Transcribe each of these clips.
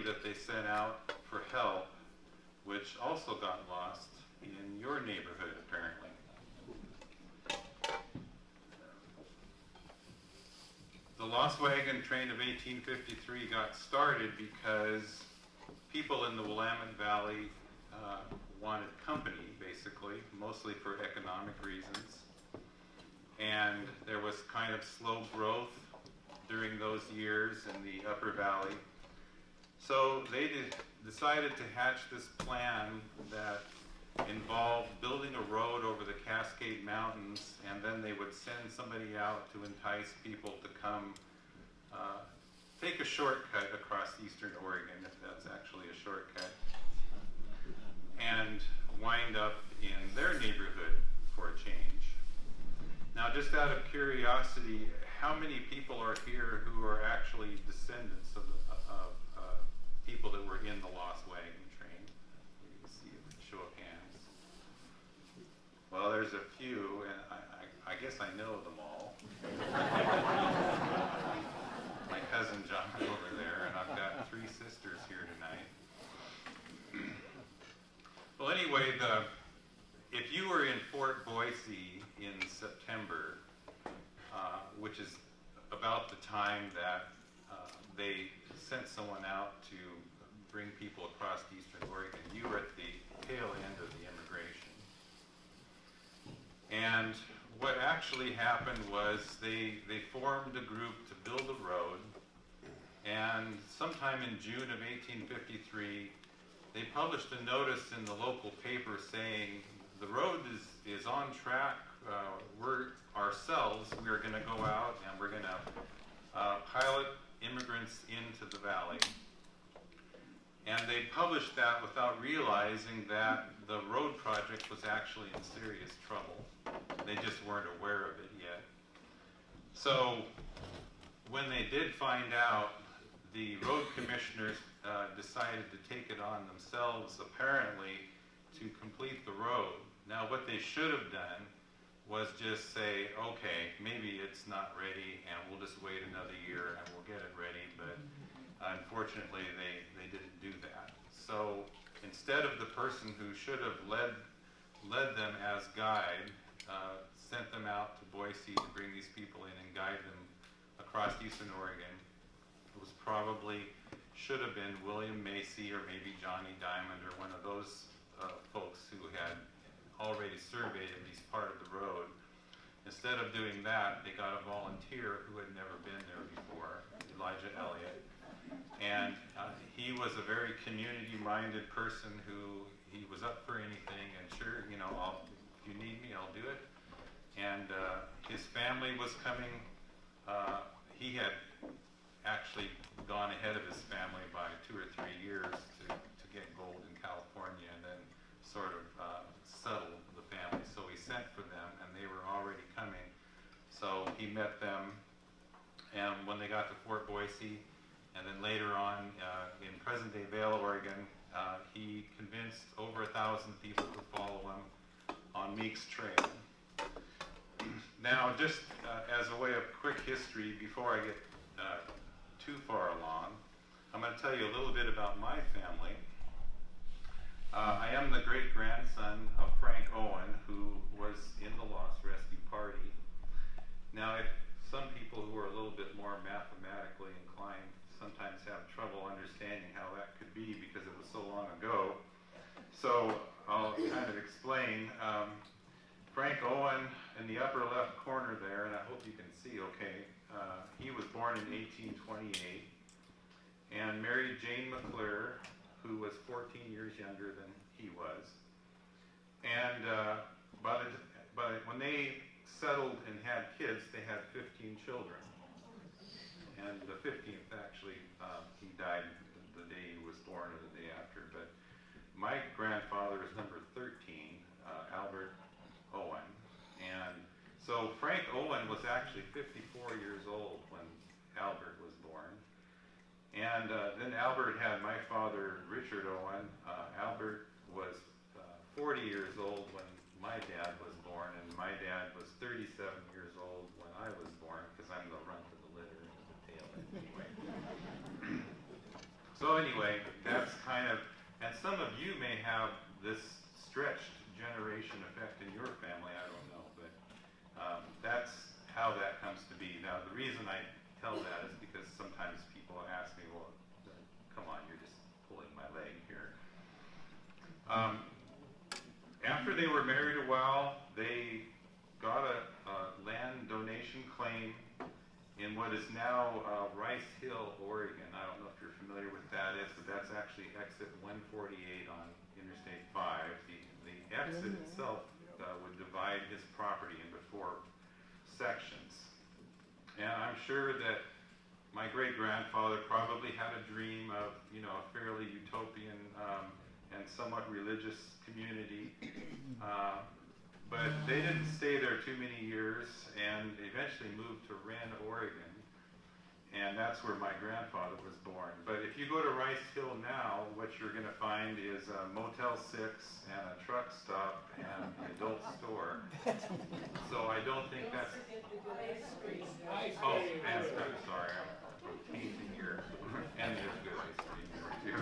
that they sent out for help, which also got lost in your neighborhood, apparently. The Lost Wagon train of 1853 got started because people in the Willamette Valley wanted company, basically, mostly for economic reasons. And there was kind of slow growth during those years in the Upper Valley. So they decided to hatch this plan that involved building a road over the Cascade Mountains, and then they would send somebody out to entice people to come take a shortcut across eastern Oregon, if that's actually a shortcut, and wind up in their neighborhood for a change. Now, just out of curiosity, how many people are here who are actually descendants of people that were in the Lost Wagon train? You can see a show of hands. Well, there's a few, and I guess I know them all. My cousin John over there, and I've got 3 sisters here tonight. Well, anyway, if you were in Fort Boise in September, which is about the time that they sent someone out to bring people across eastern Oregon, you were at the tail end of the immigration. And what actually happened was they formed a group to build a road, and sometime in June of 1853, they published a notice in the local paper saying, the road is on track, we are going to go out and we're going to pilot immigrants into the valley. And they published that without realizing that the road project was actually in serious trouble. They just weren't aware of it yet. So when they did find out, the road commissioners decided to take it on themselves, apparently, to complete the road. Now, what they should have done was just say, okay, maybe it's not ready, and we'll just wait another year and we'll get it ready, but unfortunately, they didn't do that. So instead of the person who should have led them as guide, sent them out to Boise to bring these people in and guide them across eastern Oregon, it was probably, should have been William Macy or maybe Johnny Diamond or one of those folks who had already surveyed at least part of the road. Instead of doing that, they got a volunteer who had never been there before, Elijah Elliott. And he was a very community-minded person who, he was up for anything, and sure, you know, if you need me, I'll do it. And his family was coming. He had actually gone ahead of his family by 2 or 3 years to get gold in California, and then sort of settled the family. So he sent for them, and they were already coming. So he met them, and when they got to Fort Boise, and then later on in present-day Vail, Oregon, he convinced over 1,000 people to follow him on Meek's Trail. Now, just as a way of quick history, before I get too far along, I'm going to tell you a little bit about my family. I am the great-grandson of Frank Owen, who was in the Lost Rescue Party. Now, if some people who are a little bit more mathematically inclined sometimes have trouble understanding how that could be because it was so long ago. So I'll kind of explain. Frank Owen in the upper left corner there, and I hope you can see okay, he was born in 1828 and married Jane McClure, who was 14 years younger than he was. And when they settled and had kids, they had 15 children. And the 15th, actually, he died the day he was born or the day after. But my grandfather is number 13, Albert Owen. And so Frank Owen was actually 54 years old when Albert was born. And then Albert had my father, Richard Owen. Albert was 40 years old when my dad was born, and my dad was 37 years old when I was born, because I'm the runt of the litter, the tail end anyway. So anyway, that's kind of, and some of you may have this stretched generation effect in your family, I don't know, but that's how that comes to be. Now, the reason I tell that is because sometimes people ask me, well, come on, you're just pulling my leg here. After they were married a while, they got a land donation claim in what is now Rice Hill, Oregon. I don't know if you're familiar with that is, but that's actually exit 148 on Interstate 5. The exit itself would divide his property into 4 sections. And I'm sure that my great-grandfather probably had a dream of, you know, a fairly utopian and somewhat religious community. But they didn't stay there too many years and eventually moved to Wren, Oregon. And that's where my grandfather was born. But if you go to Rice Hill now, what you're going to find is a Motel 6 and a truck stop and an adult store. So I don't think that's... Oh, and I'm sorry, I'm teasing here. And there's good ice cream there too.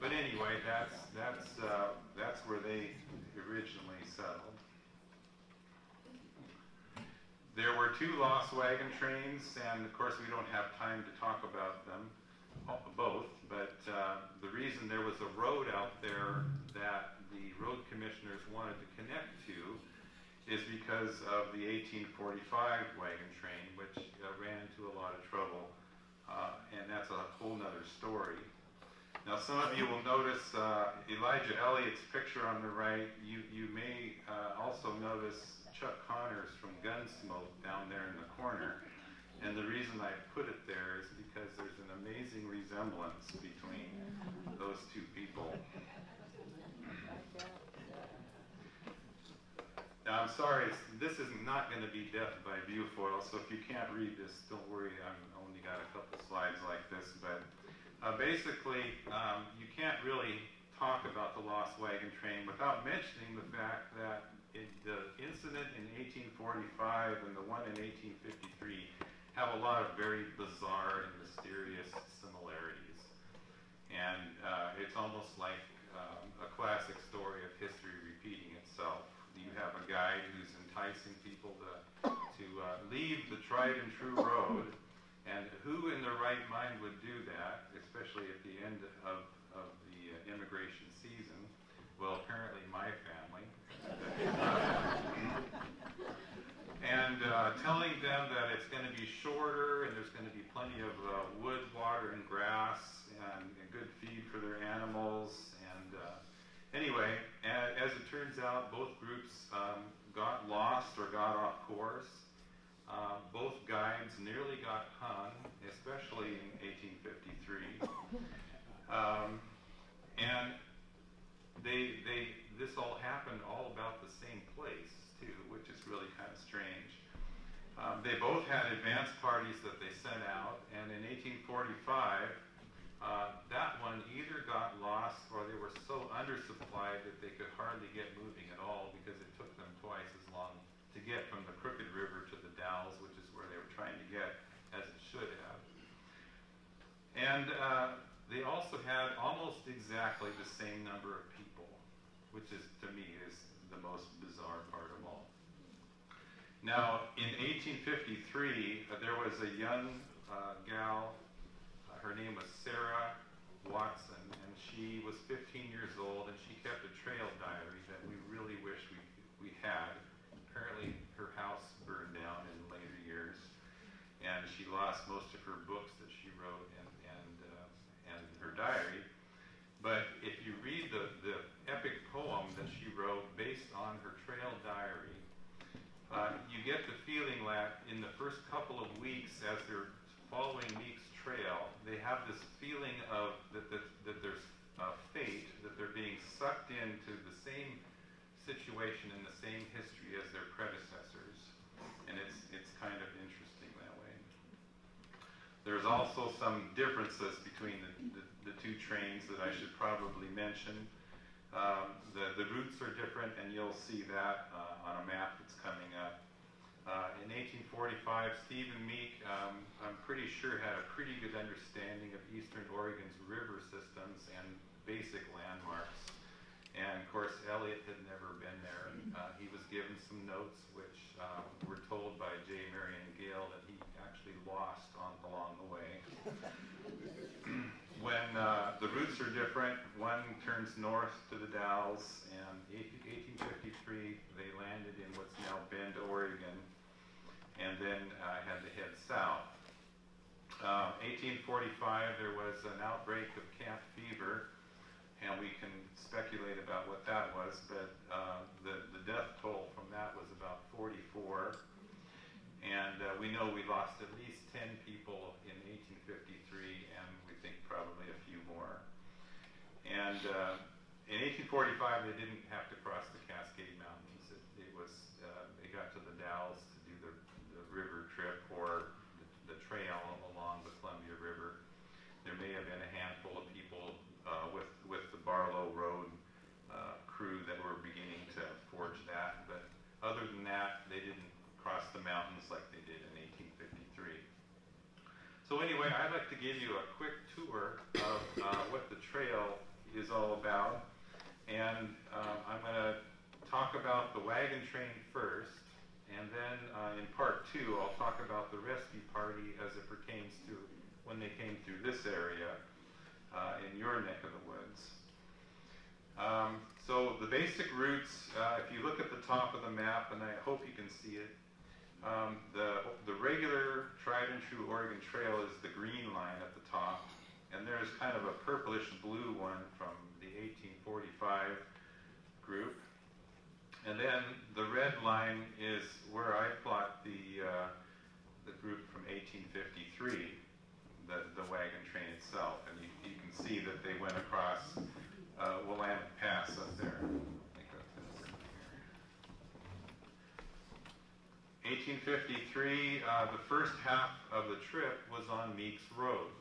But anyway, that's where they originally settled. There were 2 lost wagon trains, and of course we don't have time to talk about them, both, but the reason there was a road out there that the road commissioners wanted to connect to is because of the 1845 wagon train, which ran into a lot of trouble, and that's a whole nother story. Now, some of you will notice Elijah Elliott's picture on the right. You may also notice Chuck Connors from Gunsmoke down there in the corner. And the reason I put it there is because there's an amazing resemblance between those 2 people. Now, I'm sorry, this is not going to be death by viewfoil, so if you can't read this, don't worry, I've only got a couple slides like this, but basically, you can't really talk about the lost wagon train without mentioning the fact that the incident in 1845 and the one in 1853 have a lot of very bizarre and mysterious similarities. And it's almost like a classic story of history repeating itself. You have a guide who's enticing people to leave the tried and true road. And who in their right mind would do that, especially at the end of the immigration season? Well, apparently my family. And telling them that it's going to be shorter and there's going to be plenty of wood, water, and grass and good feed for their animals. And anyway, as it turns out, both groups got lost or got off course. Both guides nearly got hung, especially in 1853. And this all happened all about the same place, too, which is really kind of strange. They both had advance parties that they sent out, and in 1845, that one either got lost or they were so undersupplied that they could hardly get moving at all because it took them twice as long to get from the Crooked River to the Dalles, which is where they were trying to get, as it should have. And they also had almost exactly the same number of people, which is, to me, is the most bizarre part of all. Now, in 1853, there was a young gal, her name was Sarah Watson, and she was 15 years old, and she kept a trail diary that we really wish we had. Apparently, her house burned down in later years, and she lost most of her books that she wrote and her diary. But if you read the epic poem that she wrote based on her trail diary, you get the feeling that in the first couple of weeks, as they're following Meek's trail, they have this feeling of that there's fate, that they're being sucked into the same situation in the same history as their predecessors, and it's kind of interesting that way. There's also some differences between the 2 trains that I should probably mention. The routes are different, and you'll see that on a map that's coming up. In 1845, Stephen Meek, I'm pretty pretty sure had a pretty good understanding of Eastern Oregon's river systems and basic landmarks. And of course, Elliot had never been there. He was given some notes, which were told by J. Marion Gale that he actually lost along the way. When the routes are different, one turns north to the Dalles, and 1853 they landed in what's now Bend, Oregon, and then had to head south. 1845 there was an outbreak of camp fever, and we can speculate about what that was, but the death toll from that was about 44, and we know we lost at least 10 people in 1853, and we think probably a few more. And in 1845 they didn't have to cross the Cascade Mountains. They got to the Dalles to do the river trip or the trail along the Columbia River. There may have been a handful of people with the Barlow Road crew that were beginning to forge that, but other than that, they didn't cross the mountains like they did in 1853. So anyway, I'd like to give you a quick tour of what the trail is all about, and I'm going to talk about the wagon train first, and then in part two, I'll talk about the rescue party as it pertains to when they came through this area in your neck of the woods. So the basic routes, if you look at the top of the map, and I hope you can see it, the regular tried and true Oregon Trail is the green line at the top, and there's kind of a purplish blue one from the 1845 group. And then the red line is where I plot the group from 1853, the wagon train itself, and you can see that they went across Willamette Pass up there. 1853, the first half of the trip was on Meeks Road.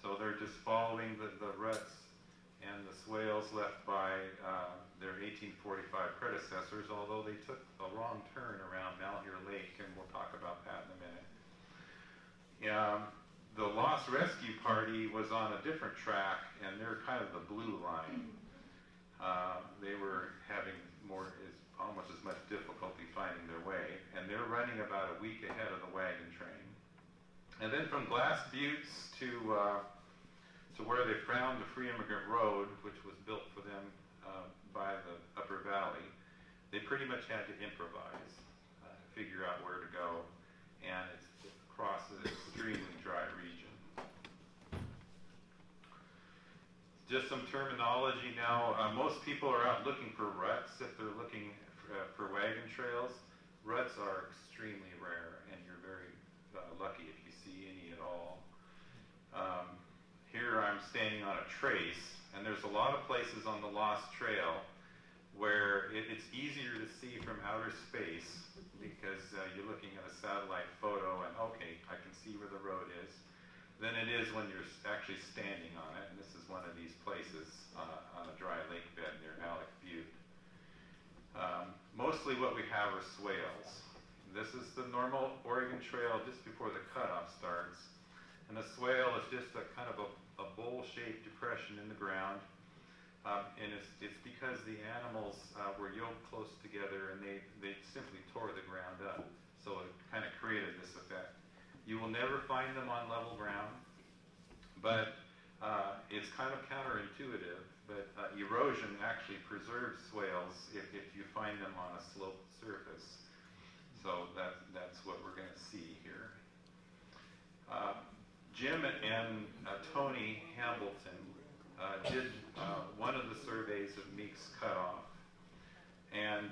So they're just following the ruts and the swales left by their 1845 predecessors, although they took a wrong turn around Malheur Lake, and we'll talk about that in a minute. The Lost Rescue Party was on a different track, and they're kind of the blue line. They were having almost as much difficulty finding their way, and they're running about a week ahead of the wagon train. And then from Glass Buttes to where they found the Free Immigrant Road, which was built for them by the Upper Valley, they pretty much had to improvise, figure out where to go, and it's across an extremely dry region. Just some terminology now. Most people are out looking for ruts if they're looking for wagon trails. Ruts are extremely rare, and you're very lucky if you see any at all. Here I'm standing on a trace, and there's a lot of places on the Lost Trail where it's easier to see from outer space because you're looking at a satellite photo and, okay, I can see where the road is, than it is when you're actually standing on it. And this is one of these places on a dry lake bed near Alec Butte. Mostly what we have are swales. This is the normal Oregon Trail just before the cutoff starts. And a swale is just a kind of a bowl-shaped depression in the ground. And it's because the animals were yoked close together and they simply tore the ground up. So it kind of created this effect. You will never find them on level ground, but it's kind of counterintuitive, but erosion actually preserves swales if you find them on a sloped surface. So that's what we're going to see here. Jim and Tony Hambleton did one of the surveys of Meeks Cutoff, and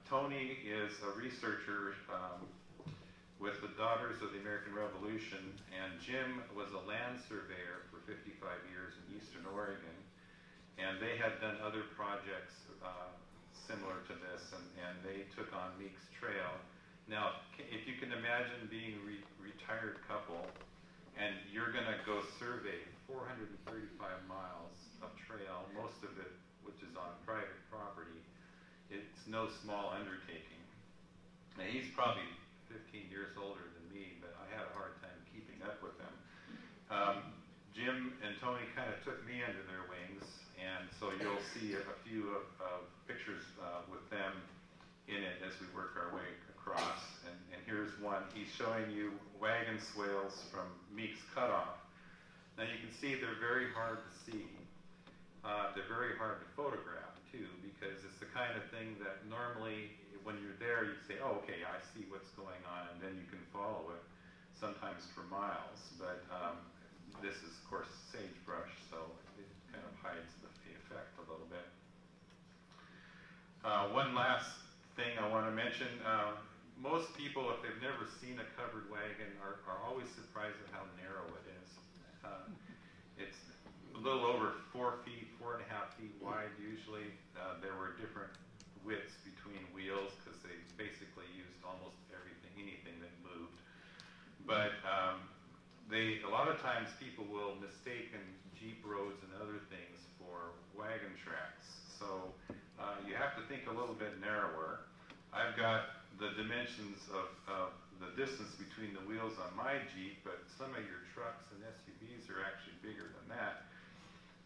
Tony is a researcher with the Daughters of the American Revolution, and Jim was a land surveyor for 55 years in Eastern Oregon, and they had done other projects similar to this, and they took on Meeks Trail. Now, if you can imagine being a retired couple, and you're going to go survey 435 miles of trail, most of it which is on private property, it's no small undertaking. Now, he's probably 15 years older than me, but I had a hard time keeping up with him. showing you wagon swales from Meek's Cutoff. Now you can see they're very hard to see. They're very hard to photograph too, because it's the kind of thing that normally when you're there you say, oh, okay, I see what's going on, and then you can follow it, sometimes for miles. But this is, of course, sagebrush, so it kind of hides the effect a little bit. One last thing I want to mention. Most people, if they've never seen a covered wagon, are always surprised at how narrow it is. It's a little over 4 feet, 4.5 feet wide usually. There were different widths between wheels because they basically used almost anything that moved. But a lot of times people will mistake Jeep roads and other things for wagon tracks. So you have to think a little bit narrower. I've got the dimensions of the distance between the wheels on my Jeep, but some of your trucks and SUVs are actually bigger than that.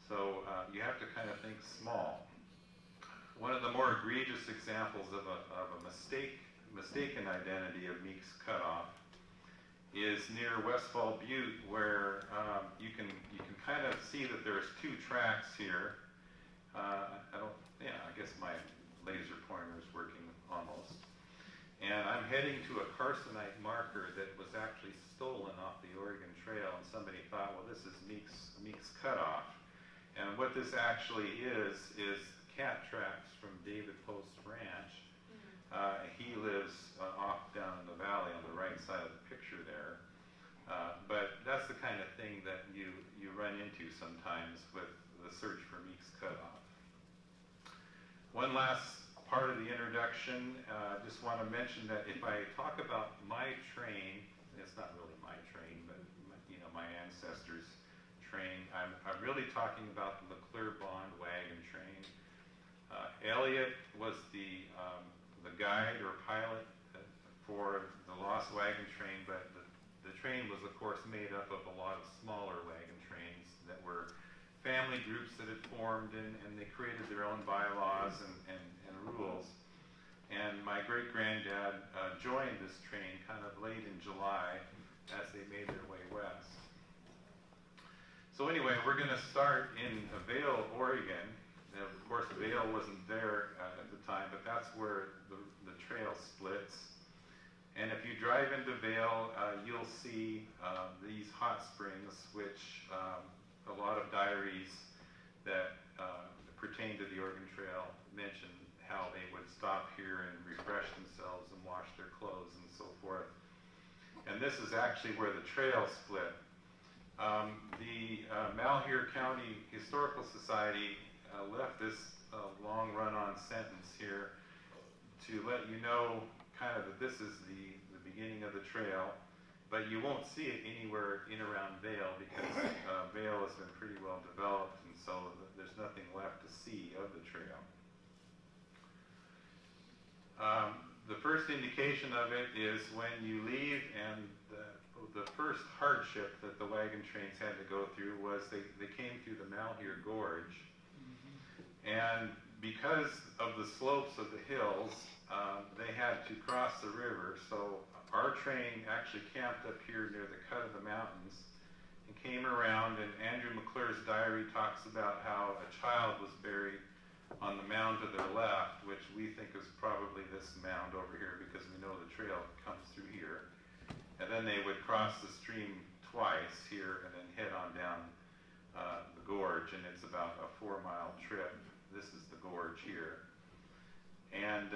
So you have to kind of think small. One of the more egregious examples of a mistaken identity of Meek's Cutoff is near Westfall Butte, where you can kind of see that there's 2 tracks here. I guess my laser pointer is working almost. And I'm heading to a Carsonite marker that was actually stolen off the Oregon Trail, and somebody thought, well, this is Meek's Cutoff. And what this actually is cat tracks from David Post's ranch. He lives off down in the valley on the right side of the picture there. But that's the kind of thing that you run into sometimes with the search for Meek's Cutoff. One last part of the introduction, I just want to mention that if I talk about my train, it's not really my train, but my ancestors' train, I'm really talking about the McClure Bond wagon train. Elliot was the guide or pilot for the Lost Wagon Train, but the train was, of course, made up of a lot of smaller wagon trains that were family groups that had formed, and they created their own bylaws and rules. And my great-granddad joined this train kind of late in July as they made their way west. So anyway, we're going to start in Vail, Oregon. Now, of course, Vail wasn't there at the time, but that's where the trail splits. And if you drive into Vail, you'll see these hot springs, which a lot of diaries that pertain to the Oregon Trail mention how they would stop here and refresh themselves and wash their clothes and so forth. And this is actually where the trail split. The Malheur County Historical Society left this long run-on sentence here to let you know kind of that this is the beginning of the trail, but you won't see it anywhere in around Vail because Vail has been pretty well developed, and so there's nothing left to see of the trail. The first indication of it is when you leave, and the first hardship that the wagon trains had to go through was they came through the Malheur Gorge. And because of the slopes of the hills, they had to cross the river. So our train actually camped up here near the cut of the mountains and came around, and Andrew McClure's diary talks about how a child was buried on the mound to their left, which we think is probably this mound over here because we know the trail comes through here. And then they would cross the stream twice here and then head on down the gorge, and it's about a 4-mile trip. This is the gorge here. And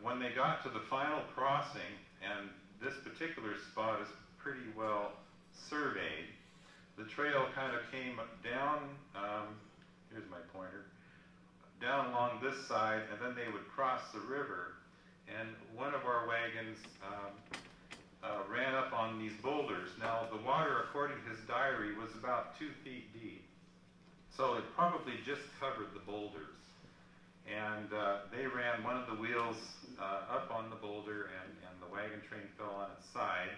when they got to the final crossing, and this particular spot is pretty well surveyed, the trail kind of came down, here's my pointer, down along this side, and then they would cross the river. And one of our wagons ran up on these boulders. Now, the water, according to his diary, was about 2 feet deep. So it probably just covered the boulders. And they ran one of the wheels up on the boulder, and the wagon train fell on its side.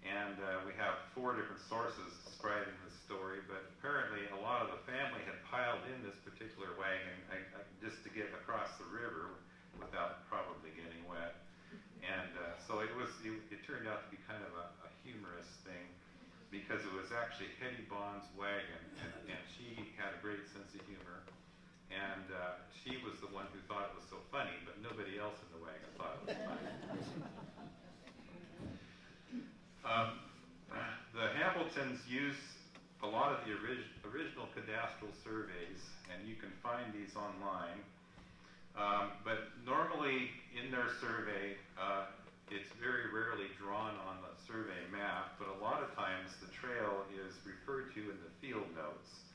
And we have 4 different sources describing this story, but apparently a lot of the family had piled in this particular wagon just to get across the river without probably getting wet. And so it turned out to be kind of a humorous thing, because it was actually Hetty Bond's wagon, and she had a great sense of humor. And she was the one who thought it was so funny, but nobody else in the wagon thought it was funny. The Hamiltons use a lot of the original cadastral surveys, and you can find these online. But normally in their survey, it's very rarely drawn on the survey map, but a lot of times the trail is referred to in the field notes.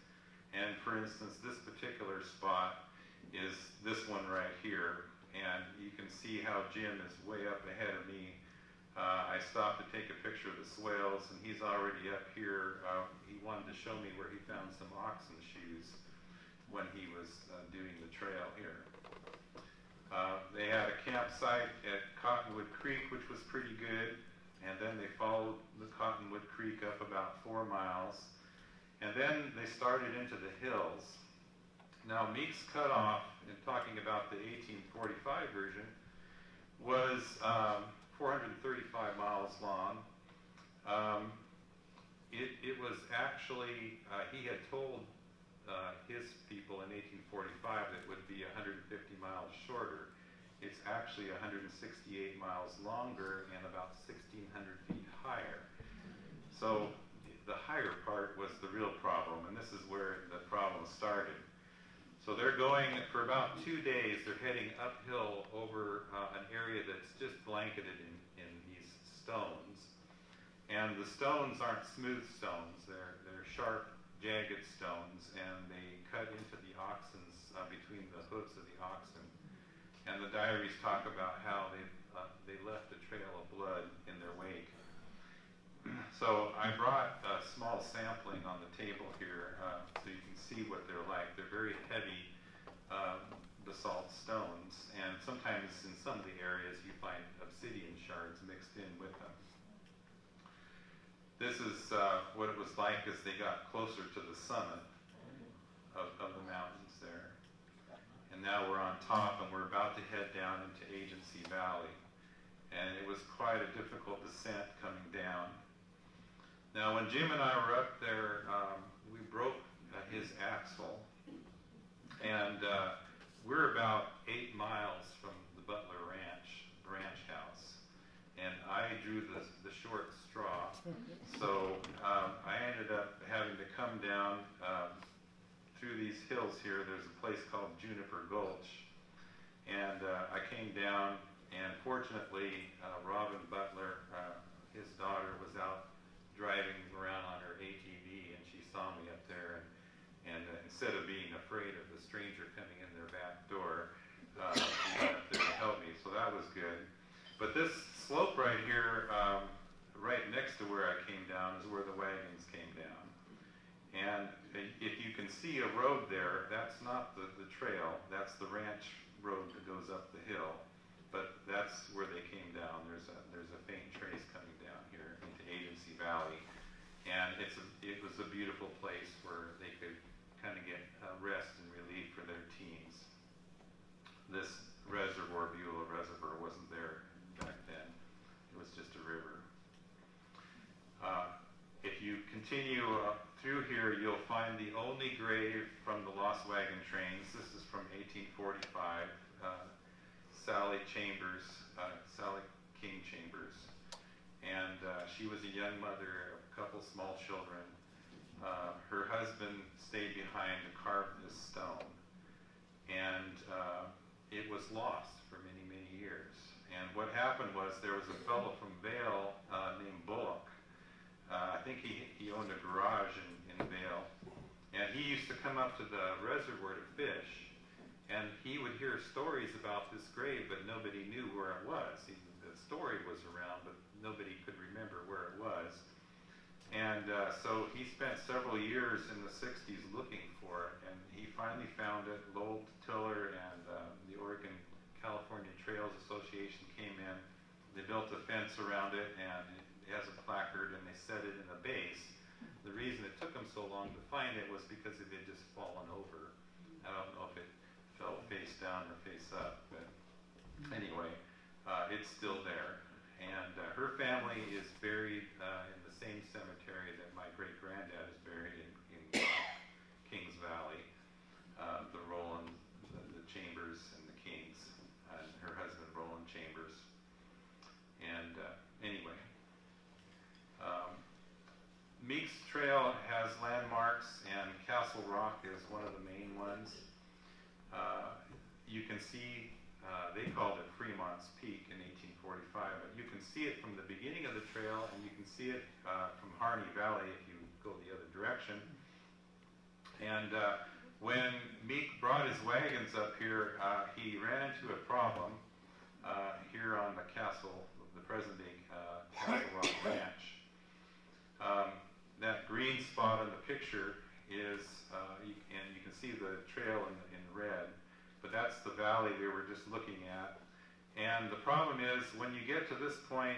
And for instance, this particular spot is this one right here, and you can see how Jim is way up ahead of me. I stopped to take a picture of the swales, and he's already up here. He wanted to show me where he found some oxen shoes when he was doing the trail here. They had a campsite at Cottonwood Creek, which was pretty good, and then they followed the Cottonwood Creek up about 4 miles, and then they started into the hills. Now, Meek's cutoff, in talking about the 1845 version, was 435 miles long. It was actually, he had told his people in 1845 that it would be 150 miles shorter. It's actually 168 miles longer and about 1,600 feet higher. So the higher part was the real problem, and this is where the problem started. So they're going, for about 2 days, they're heading uphill over an area that's just blanketed in these stones. And the stones aren't smooth stones, they're sharp, jagged stones, and they cut into the oxen's, between the hooves of the oxen. And the diaries talk about how they left a trail of blood in their wake. So I brought a small sampling on the table here so you can see what they're like. They're very heavy basalt stones, and sometimes in some of the areas you find obsidian shards mixed in with them. This is what it was like as they got closer to the summit of the mountains there. And now we're on top, and we're about to head down into Agency Valley. And it was quite a difficult descent coming down. Now, when Jim and I were up there, we broke his axle, and we're about 8 miles from the Butler ranch house, and I drew the short straw. So I ended up having to come down through these hills here. There's a place called Juniper Gulch, and I came down, and fortunately, Robin Butler, his daughter, was out driving around on her ATV, and she saw me up there, and instead of being afraid of the stranger coming in their back door, she got up there to help me, so that was good. But this slope right here, right next to where I came down, is where the wagons came down. And if you can see a road there, that's not the trail, that's the ranch road that goes up the hill, but that's where they came down. There's a faint trace coming down here into Agency Valley, and it was a beautiful place where they could kind of get rest and relief for their teams. This reservoir, Beulah Reservoir, wasn't there back then. It was just a river. If you continue through here, you'll find the only grave from the Lost Wagon trains. This is from 1845. Sally King Chambers. And she was a young mother of a couple small children. Her husband stayed behind to carve this stone. And it was lost for many, many years. And what happened was there was a fellow from Vail named Bullock. I think he owned a garage in Vail. And he used to come up to the reservoir to fish. And he would hear stories about this grave, but nobody knew where it was. The story was around, but nobody could remember where it was. And so he spent several years in the 60s looking for it, and he finally found it. Lowell Tiller and the Oregon-California Trails Association came in. They built a fence around it, and it has a placard, and they set it in a base. The reason it took them so long to find it was because it had just fallen over. I don't know if it fell face down or face up, but anyway, it's still there. And her family is buried in the same cemetery that my great-granddad is buried in Kings Valley. The Roland, the Chambers, and the Kings, and her husband Roland Chambers. And anyway, Meeks Trail has landmarks, and Castle Rock is one of the main ones. You can see, they called it Fremont's Peak in 1845, but you can see it from the beginning of the trail, and you can see it from Harney Valley if you go the other direction. And when Meek brought his wagons up here, he ran into a problem here on the castle, the present-day Castle Rock Ranch. That green spot in the picture is, and you can see the trail in red, but that's the valley we were just looking at. And the problem is, when you get to this point,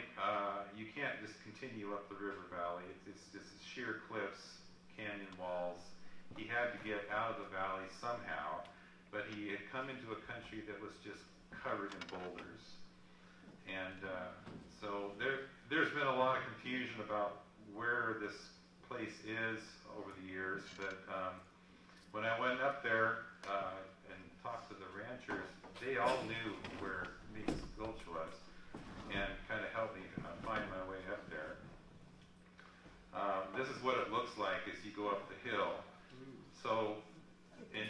you can't just continue up the river valley. It's just sheer cliffs, canyon walls. He had to get out of the valley somehow, but he had come into a country that was just covered in boulders. And so there's been a lot of confusion about where this place is over the years, but when I went up there and talked to the ranchers, they all knew where Meeks Gulch was and kind of helped me find my way up there. This is what it looks like as you go up the hill. So in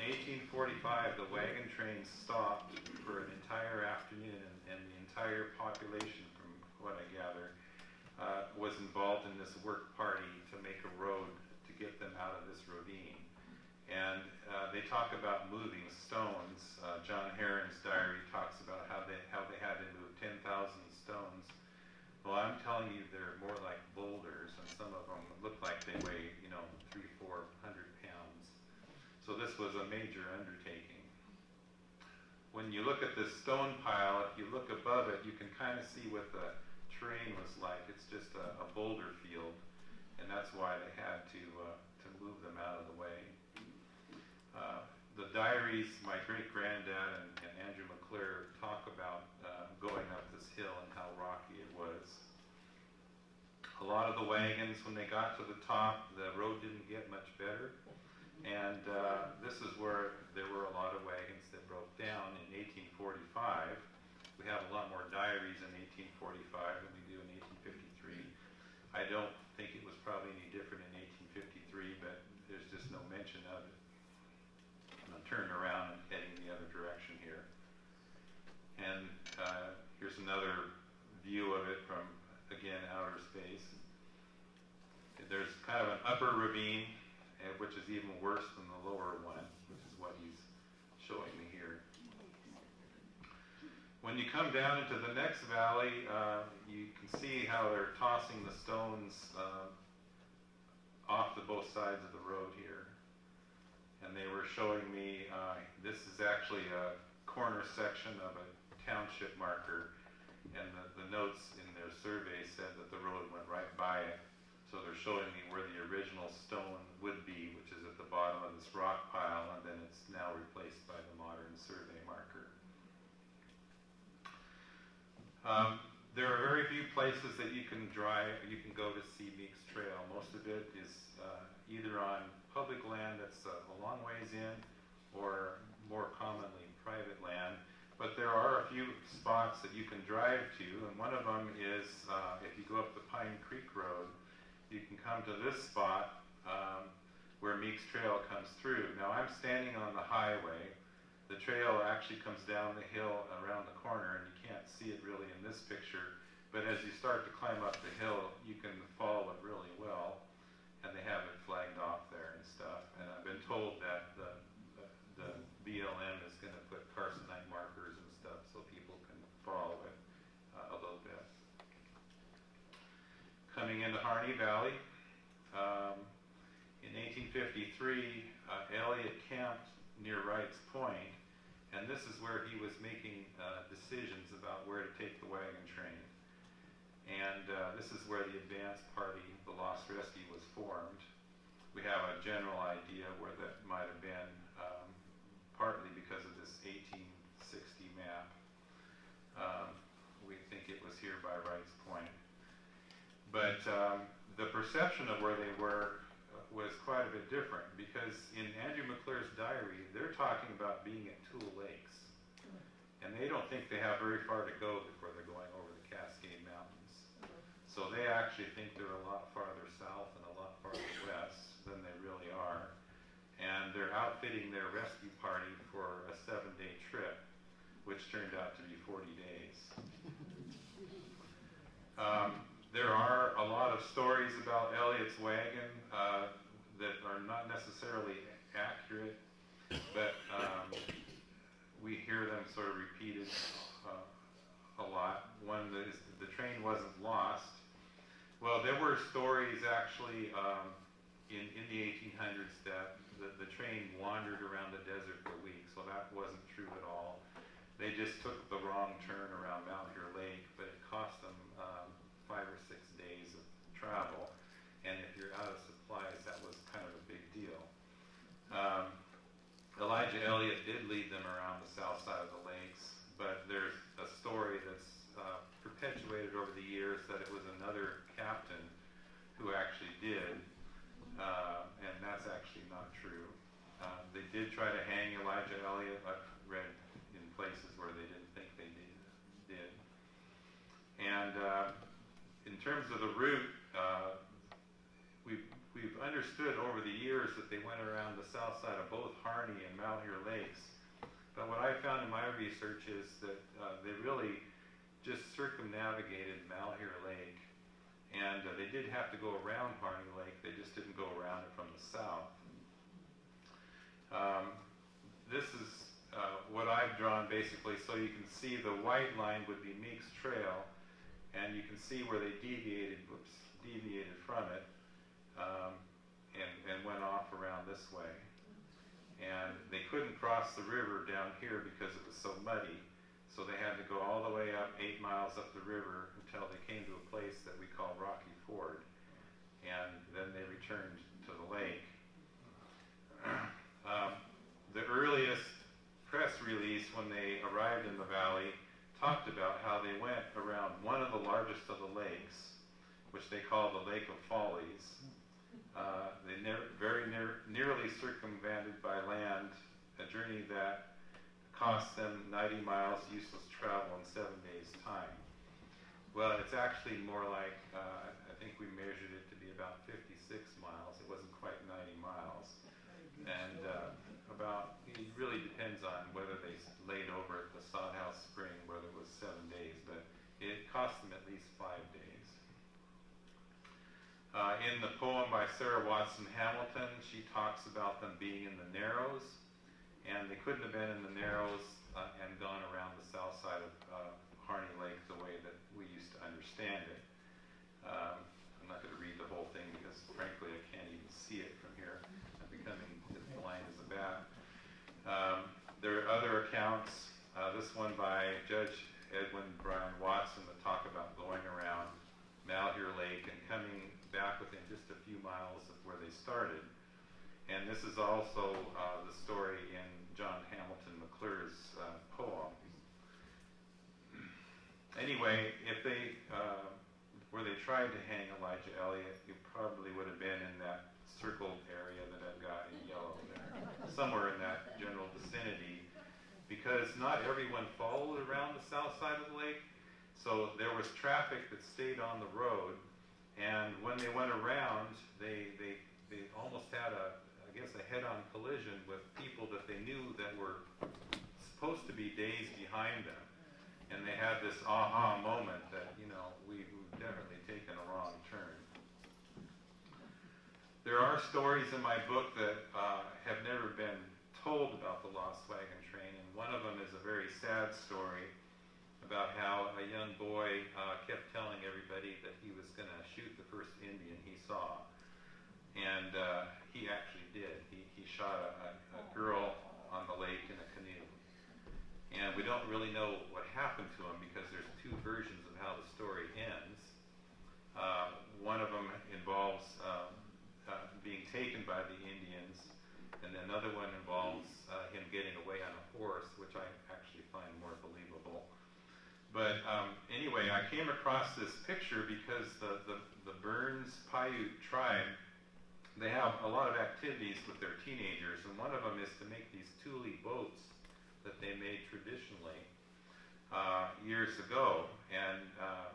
1845, the wagon train stopped for an entire afternoon, and the entire population, from what I gather, was involved in this work party to make a road to get them out of this ravine. And they talk about moving stones. John Heron's diary talks about how they had to move 10,000 stones. Well, I'm telling you, they're more like boulders, and some of them look like they weigh, 300-400 pounds. So this was a major undertaking. When you look at this stone pile, if you look above it, you can kind of see what the terrain was like. It's just a boulder field, and that's why they had to move them out of the way. The diaries, my great-granddad and Andrew McClure talk about going up this hill and how rocky it was. A lot of the wagons, when they got to the top, the road didn't get much better, and this is where there were a lot of wagons that broke down in 1845. We have a lot more diaries in 1845 than we do in 1853. I don't think it was probably any different in 1853, but there's just no mention of it. I'm turning around and heading the other direction here. And here's another view of it from, again, outer space. There's kind of an upper ravine, which is even worse than the lower one, which is what he's showing me here. When you come down into the next valley, you can see how they're tossing the stones off to both sides of the road here. And they were showing me, this is actually a corner section of a township marker, and the notes in their survey said that the road went right by it. So they're showing me where the original stone would be, which is at the bottom of this rock pile, and then it's now replaced by the modern survey marker. There are very few places that you can go to see Meeks Trail. Most of it is either on public land that's a long ways in, or more commonly private land. But there are a few spots that you can drive to, and one of them is if you go up the Pine Creek Road, you can come to this spot where Meeks Trail comes through. Now I'm standing on the highway. The trail actually comes down the hill around the corner, and you can't see it really in this picture, but as you start to climb up the hill, you can follow it really well, and they have it flagged off there and stuff. And I've been told that the BLM is going to put carcinite markers and stuff so people can follow it a little bit. Coming into Harney Valley, in 1853, Elliott camped near Wright's Point, and this is where he was making decisions about where to take the wagon train. And this is where the advance party, the Lost Rescue, was formed. We have a general idea where that might have been, partly because of this 1860 map. We think it was here by Wright's Point. But the perception of where they were was quite a bit different, because in Andrew McClure's diary, they're talking about being at Tule Lakes. And they don't think they have very far to go before they're going over the Cascade Mountains. So they actually think they're a lot farther south and a lot farther west than they really are. And they're outfitting their rescue party for a 7-day trip, which turned out to be 40 days. There are a lot of stories about Elliott's wagon that are not necessarily accurate, but we hear them sort of repeated a lot. One that is, the train wasn't lost. Well, there were stories actually in the 1800s that the train wandered around the desert for weeks, so that wasn't true at all. They just took the wrong turn around Mount Hero Lake, but it cost them 5 or 6 days of travel. And if you're out of supplies, that was kind of a big deal. Elijah Elliott did lead them around the south side of the lakes, but there's a story that's perpetuated over the years that it was another captain who actually did, and that's actually not true. They did try to hang Elijah Elliott. I've read in places where they didn't think they did. And in terms of the route, we've understood over the years that they went around the south side of both Harney and Mount Hero Lakes. But what I found in my research is that they really just circumnavigated Mount Hero Lake, and they did have to go around Harney Lake. They just didn't go around it from the south. This is what I've drawn basically, so you can see the white line would be Meek's Trail, and you can see where they deviated from it, and went off around this way. And they couldn't cross the river down here because it was so muddy, so they had to go all the way up 8 miles up the river until they came to a place that we call Rocky Ford, and then they returned to the lake. The earliest press release when they arrived in the valley talked about how they went around one of the largest of the lakes, which they call the Lake of Follies. They very nearly circumvented by land a journey that cost them 90 miles useless travel in 7 days' time. Well, it's actually more like, I think we measured it to be about 56 miles. It wasn't quite 90 miles. And it really depends on whether they laid over at the Sod House Spring, whether it was 7 days, but it cost them at least 5 days. In the poem by Sarah Watson Hamilton, she talks about them being in the Narrows, and they couldn't have been in the Narrows and gone around the south side of Harney Lake the way that we used to understand it. I'm not going to read the whole thing because, frankly, I can't even see it from here. I'm becoming as blind as a bat. There are other accounts, this one by Judge Edwin Brian Watson, that talk about going around Malheur Lake and coming back within just a few miles of where they started. And this is also the story in John Hamilton McClure's poem. Anyway, if they, where they tried to hang Elijah Elliott, it probably would have been in that circled area that I've got in yellow there, somewhere in that general vicinity, because not everyone followed around the south side of the lake. So there was traffic that stayed on the road, and when they went around, they almost had a head-on collision with people that they knew that were supposed to be days behind them. And they had this aha moment that, we've definitely taken a wrong turn. There are stories in my book that have never been told about the Lost Wagon Train, and one of them is a very sad story about how a young boy kept telling everybody that he was going to shoot the first Indian he saw. And he actually did. He shot a girl on the lake in a canoe. And we don't really know what happened to him because there's two versions of how the story ends. One of them involves being taken by the Indians, and another one involves him getting away on a horse, which I actually find more believable. But anyway, I came across this picture because the Burns Paiute tribe, they have a lot of activities with their teenagers, and one of them is to make these tule boats that they made traditionally years ago. And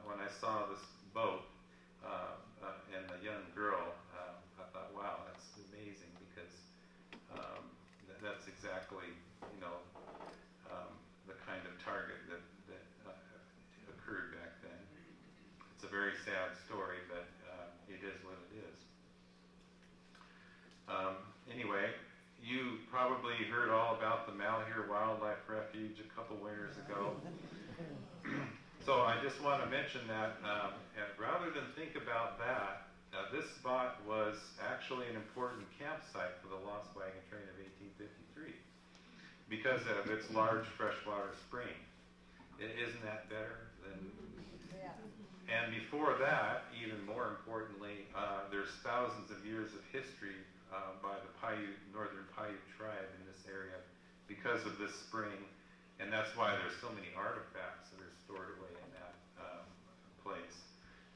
when I saw this boat and the young girl, I thought, wow, that's amazing, because that's exactly, you know, the kind of target that occurred back then. It's a very sad story, but it is what it is. Anyway, you probably heard all about the Malheur Wildlife Refuge a couple winters ago. So I just want to mention that, and rather than think about that, this spot was actually an important campsite for the Lost Wagon Train of 1853 because of its large freshwater spring. Isn't that better than? Yeah. And before that, even more importantly, there's thousands of years of history by the Paiute, Northern Paiute tribe in this area because of this spring, and that's why there's so many artifacts that are stored away in that place.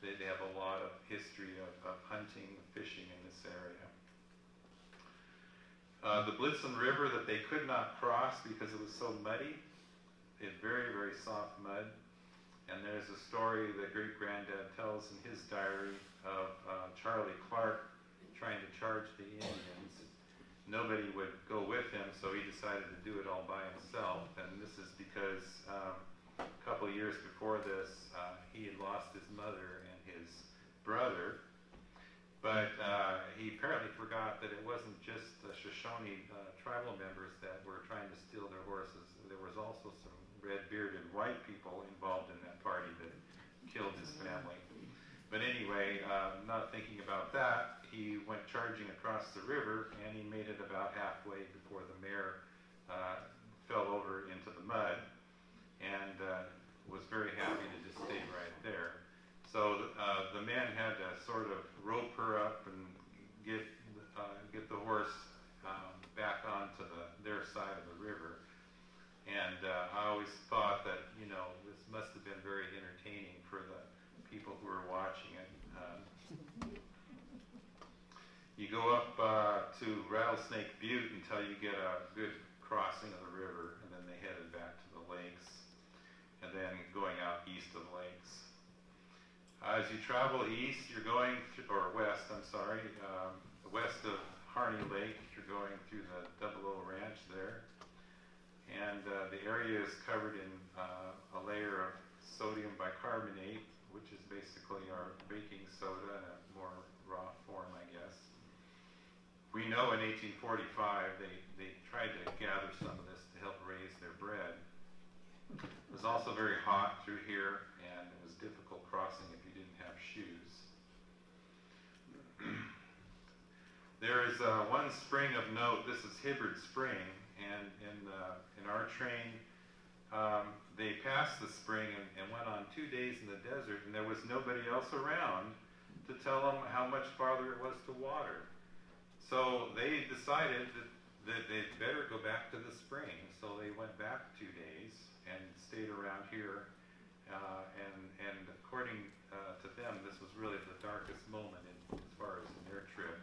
They have a lot of history of hunting, fishing in this area. The Blitzen River that they could not cross because it was so muddy, it's very, very soft mud. And there's a story that great-granddad tells in his diary of Charlie Clark trying to charge the Indians. Nobody would go with him, so he decided to do it all by himself. And this is because a couple years before this, he had lost his mother and his brother. But he apparently forgot that it wasn't just the Shoshone tribal members that were trying to steal their horses. There was also some red-bearded white people involved in that party that killed his family. But anyway, not thinking about that, he went charging across the river, and he made it about halfway before the mare fell over into the mud, and was very happy to just stay right there. So the men had to sort of rope her up and get the horse back onto their side of the river. And I always thought that, you know, this must have been very entertaining for the people who were watching it. You go up to Rattlesnake Butte until you get a good crossing of the river, and then they headed back to the lakes, and then going out east of the lakes. As you travel east, you're going, or west, I'm sorry, west of Harney Lake, you're going through the Double O Ranch there. And the area is covered in a layer of sodium bicarbonate, which is basically our baking soda in a more raw form, I guess. We know in 1845 they tried to gather some of this to help raise their bread. It was also very hot through here, and it was difficult crossing if you didn't have shoes. There is one spring of note. This is Hibbard Spring, and in our train, they passed the spring and went on 2 days in the desert, and there was nobody else around to tell them how much farther it was to water. So they decided that they'd better go back to the spring. So they went back 2 days and stayed around here. And according to them, this was really the darkest moment as far as in their trip.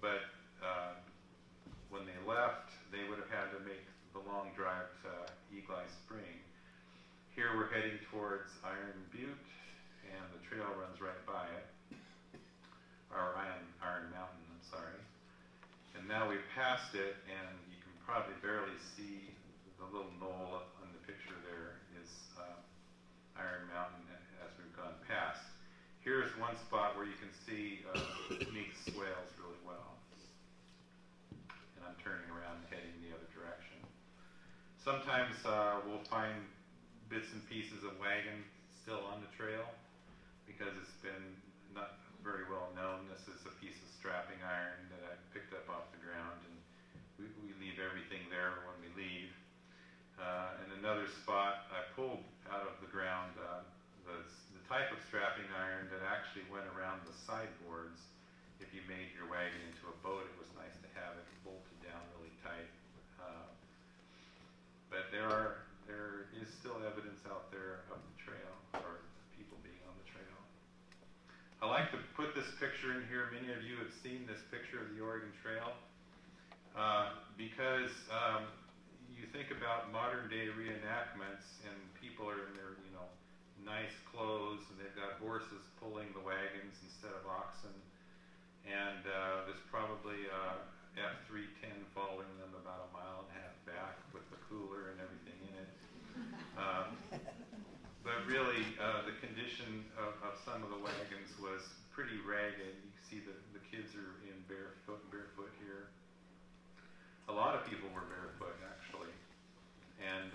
But when they left, they would have had to make the long drive to Eagle Spring. Here we're heading towards Iron Butte, and the trail runs right by it. Or Iron Mountain, I'm sorry. And now we've passed it, and you can probably barely see the little knoll up on the picture there is Iron Mountain as we've gone past. Here's one spot where you can see Meek's swales really well. And I'm turning around and heading the other direction. Sometimes we'll find bits and pieces of Wagon still on the trail because it's been not very well known. This is a piece of strapping iron that I picked up off the ground, and we leave everything there when we leave. And another spot I pulled out of the ground, the type of strapping iron that actually went around the sideboards. If you made your wagon into a boat, it was nice to have it bolted down really tight. But there is still evidence like to put this picture in here. Many of you have seen this picture of the Oregon Trail because you think about modern day reenactments and people are in their, nice clothes and they've got horses pulling the wagons instead of oxen. And there's probably F-310 following them about 1.5 miles back with the cooler and everything in it. But really, the condition of some of the wagons was pretty ragged. You can see the kids are in barefoot here. A lot of people were barefoot, actually. And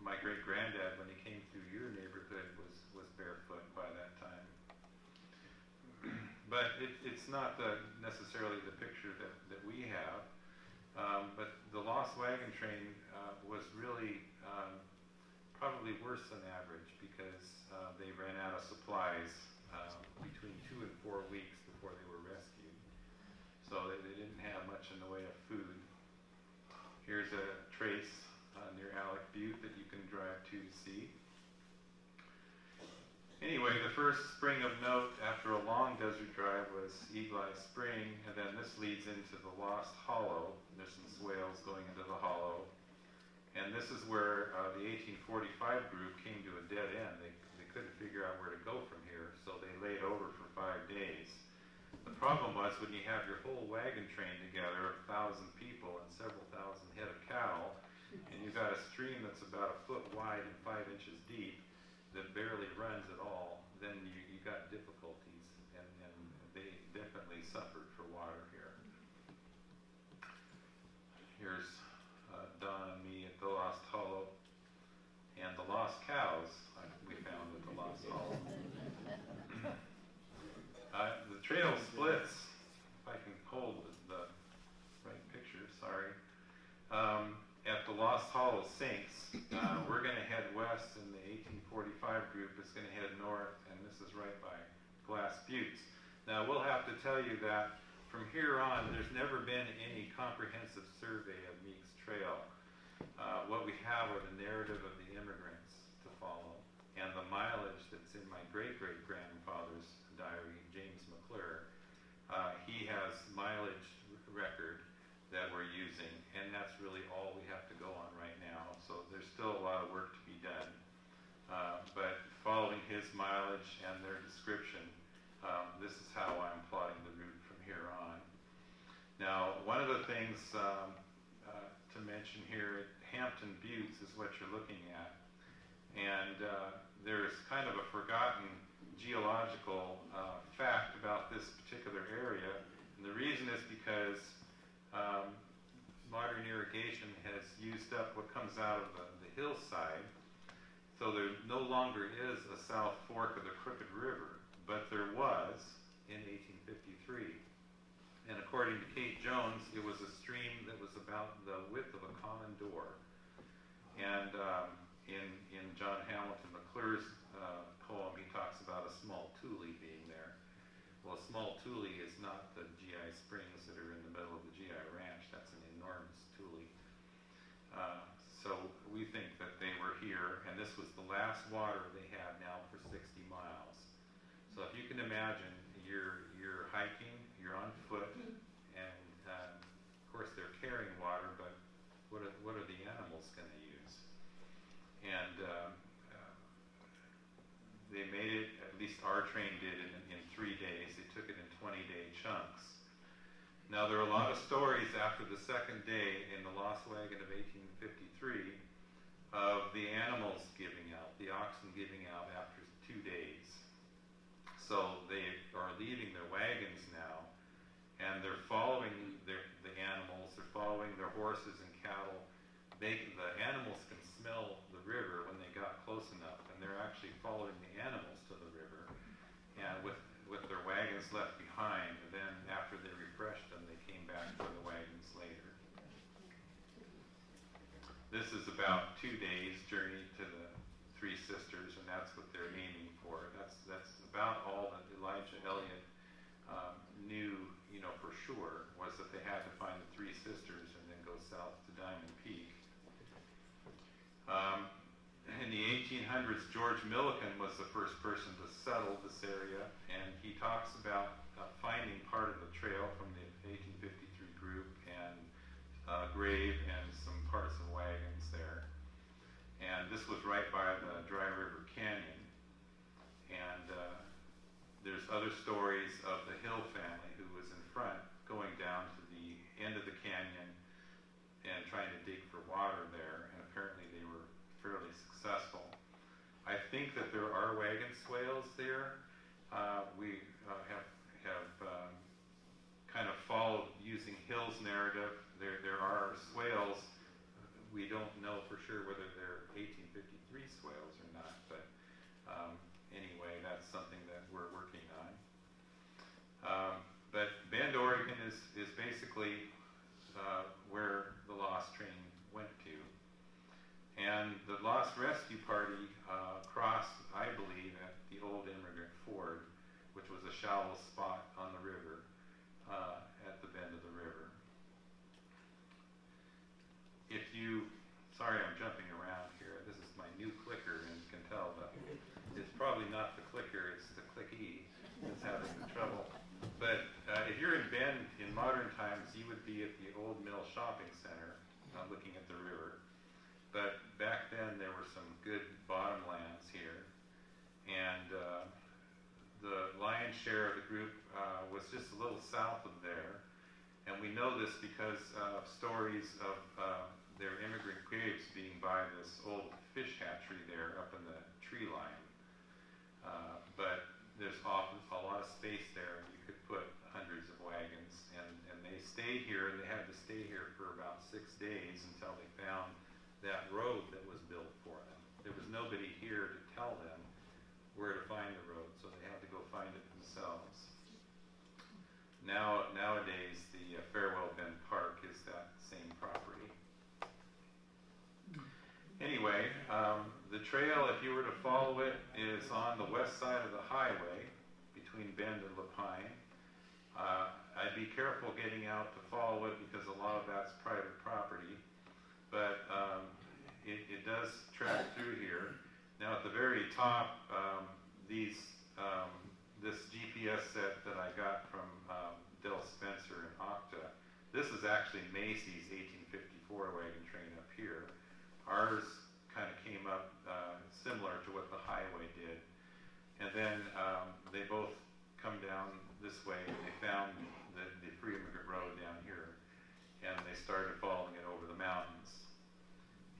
my great-granddad, when he came through your neighborhood, was barefoot by that time. But it's not necessarily the picture that we have. But the Lost Wagon Train was really probably worse than average because they ran out of supplies between 2 and 4 weeks before they were rescued. So they didn't have much in the way of food. Here's a trace near Alec Butte that you can drive to see. Anyway, the first spring of note after a long desert drive was Eagle Eye Spring, and then this leads into the Lost Hollow. There's some swales going into the hollow. And this is where the 1845 group came to a dead end. They couldn't figure out where to go from here, so they laid over for 5 days. The problem was when you have your whole wagon train together, 1,000 people and several thousand head of cattle, and you've got a stream that's about 1 foot wide and 5 inches deep that barely runs at all, then you got difficulties, and they definitely suffered for water here. Here's Don and me at the Lost Hollow, and the lost cows we found at the Lost Hollow. The trail splits, if I can hold the right picture, sorry. At the Lost Hollow sinks, we're going to head west, and the 1845 group is going to head north, and this is right by Glass Buttes. Now, we'll have to tell you that from here on, there's never been any comprehensive survey of Meek's Trail. What we have are the narrative of the immigrants to follow, and the mileage that's in my great-great-grandfather's diary, James McClure. He has mileage record that we're using, and that's really all we have to go on right now. So there's still a lot of work to be done. But following his mileage and their description, this is how I'm plotting the route from here on. Now, one of the things to mention here, Hampton Buttes is what you're looking at. And there's kind of a forgotten geological fact about this particular area. And the reason is because modern irrigation has used up what comes out of the hillside. So there no longer is a South Fork of the Crooked River, but there was in 1853. And according to Kate Jones, it was a stream that was about the width of a common door. And in John Hamilton McClure's poem, he talks about a small tule being there. Well, a small tule is not the GI springs that are in the middle of the GI ranch. That's an enormous tule. So we think that they were here, and this was the last water they had now for 60 miles. So if you can imagine, you're hiking, you're on foot, and of course they're carrying water, but what are the animals going to use? And they made it, at least our train did, in 3 days. They took it in 20-day chunks. Now, there are a lot of stories after the second day in the Lost Wagon of 1853 of the animals giving out, the oxen giving out after 2 days. So they are leaving their wagons now, and they're following the animals, they're following their horses and cattle. The animals can smell the river when they got close enough, and they're actually following the animals to the river, and with their wagons left behind. And then after they refreshed them, they came back for the wagons later. This is about 2 days' journey to the Three Sisters, and that's what they're aiming for. That's about all that Elijah Elliott knew, for sure, was that they had to find the Three Sisters and then go south to Diamond Peak. And the 1800s, George Milliken was the first person to settle this area, and he talks about finding part of the trail from the 1853 group and grave and some parts of wagons there. And this was right by the Dry River Canyon. And there's other stories of the Hill family who was in front going down to the end of the canyon and trying to dig for water there, and apparently they were fairly successful. I think that there are wagon swales there. We have kind of followed using Hill's narrative. There are swales. We don't know for sure whether they're 1853 swales or not, but anyway, that's something that we're working on. But Bend, Oregon is basically where the Lost Train went to. And the Lost Rescue Party crossed, I believe, at the old Immigrant Ford, which was a shallow spot on the river, at the bend of the river. Sorry I'm jumping around here. This is my new clicker, and you can tell that it's probably not the clicker, it's the clicky that's having the trouble. But if you're in Bend in modern times, you would be at the Old Mill Shopping Center, looking at the river. But back then there were some good bottomlands here, and the lion's share of the group was just a little south of there. And we know this because of stories of their immigrant graves being by this old fish hatchery there up in the tree line. But there's often a lot of space there, and you could put hundreds of wagons. And they stayed here, and they had to stay here for about 6 days until they found that road that was built for them. There was nobody here to tell them where to find the road, so they had to go find it themselves. Nowadays, the Farewell Bend Park is that same property. Anyway, the trail, if you were to follow it, is on the west side of the highway between Bend and Lapine. I'd be careful getting out to follow it because a lot of that's private property, but it does track through here. Now at the very top, this GPS set that I got from Del Spencer in Octa, this is actually Macy's 1854 wagon train up here. Ours kind of came up similar to what the highway did. And then they both come down this way, and they found the Free Immigrant Road down here, and they started following it over the mountains.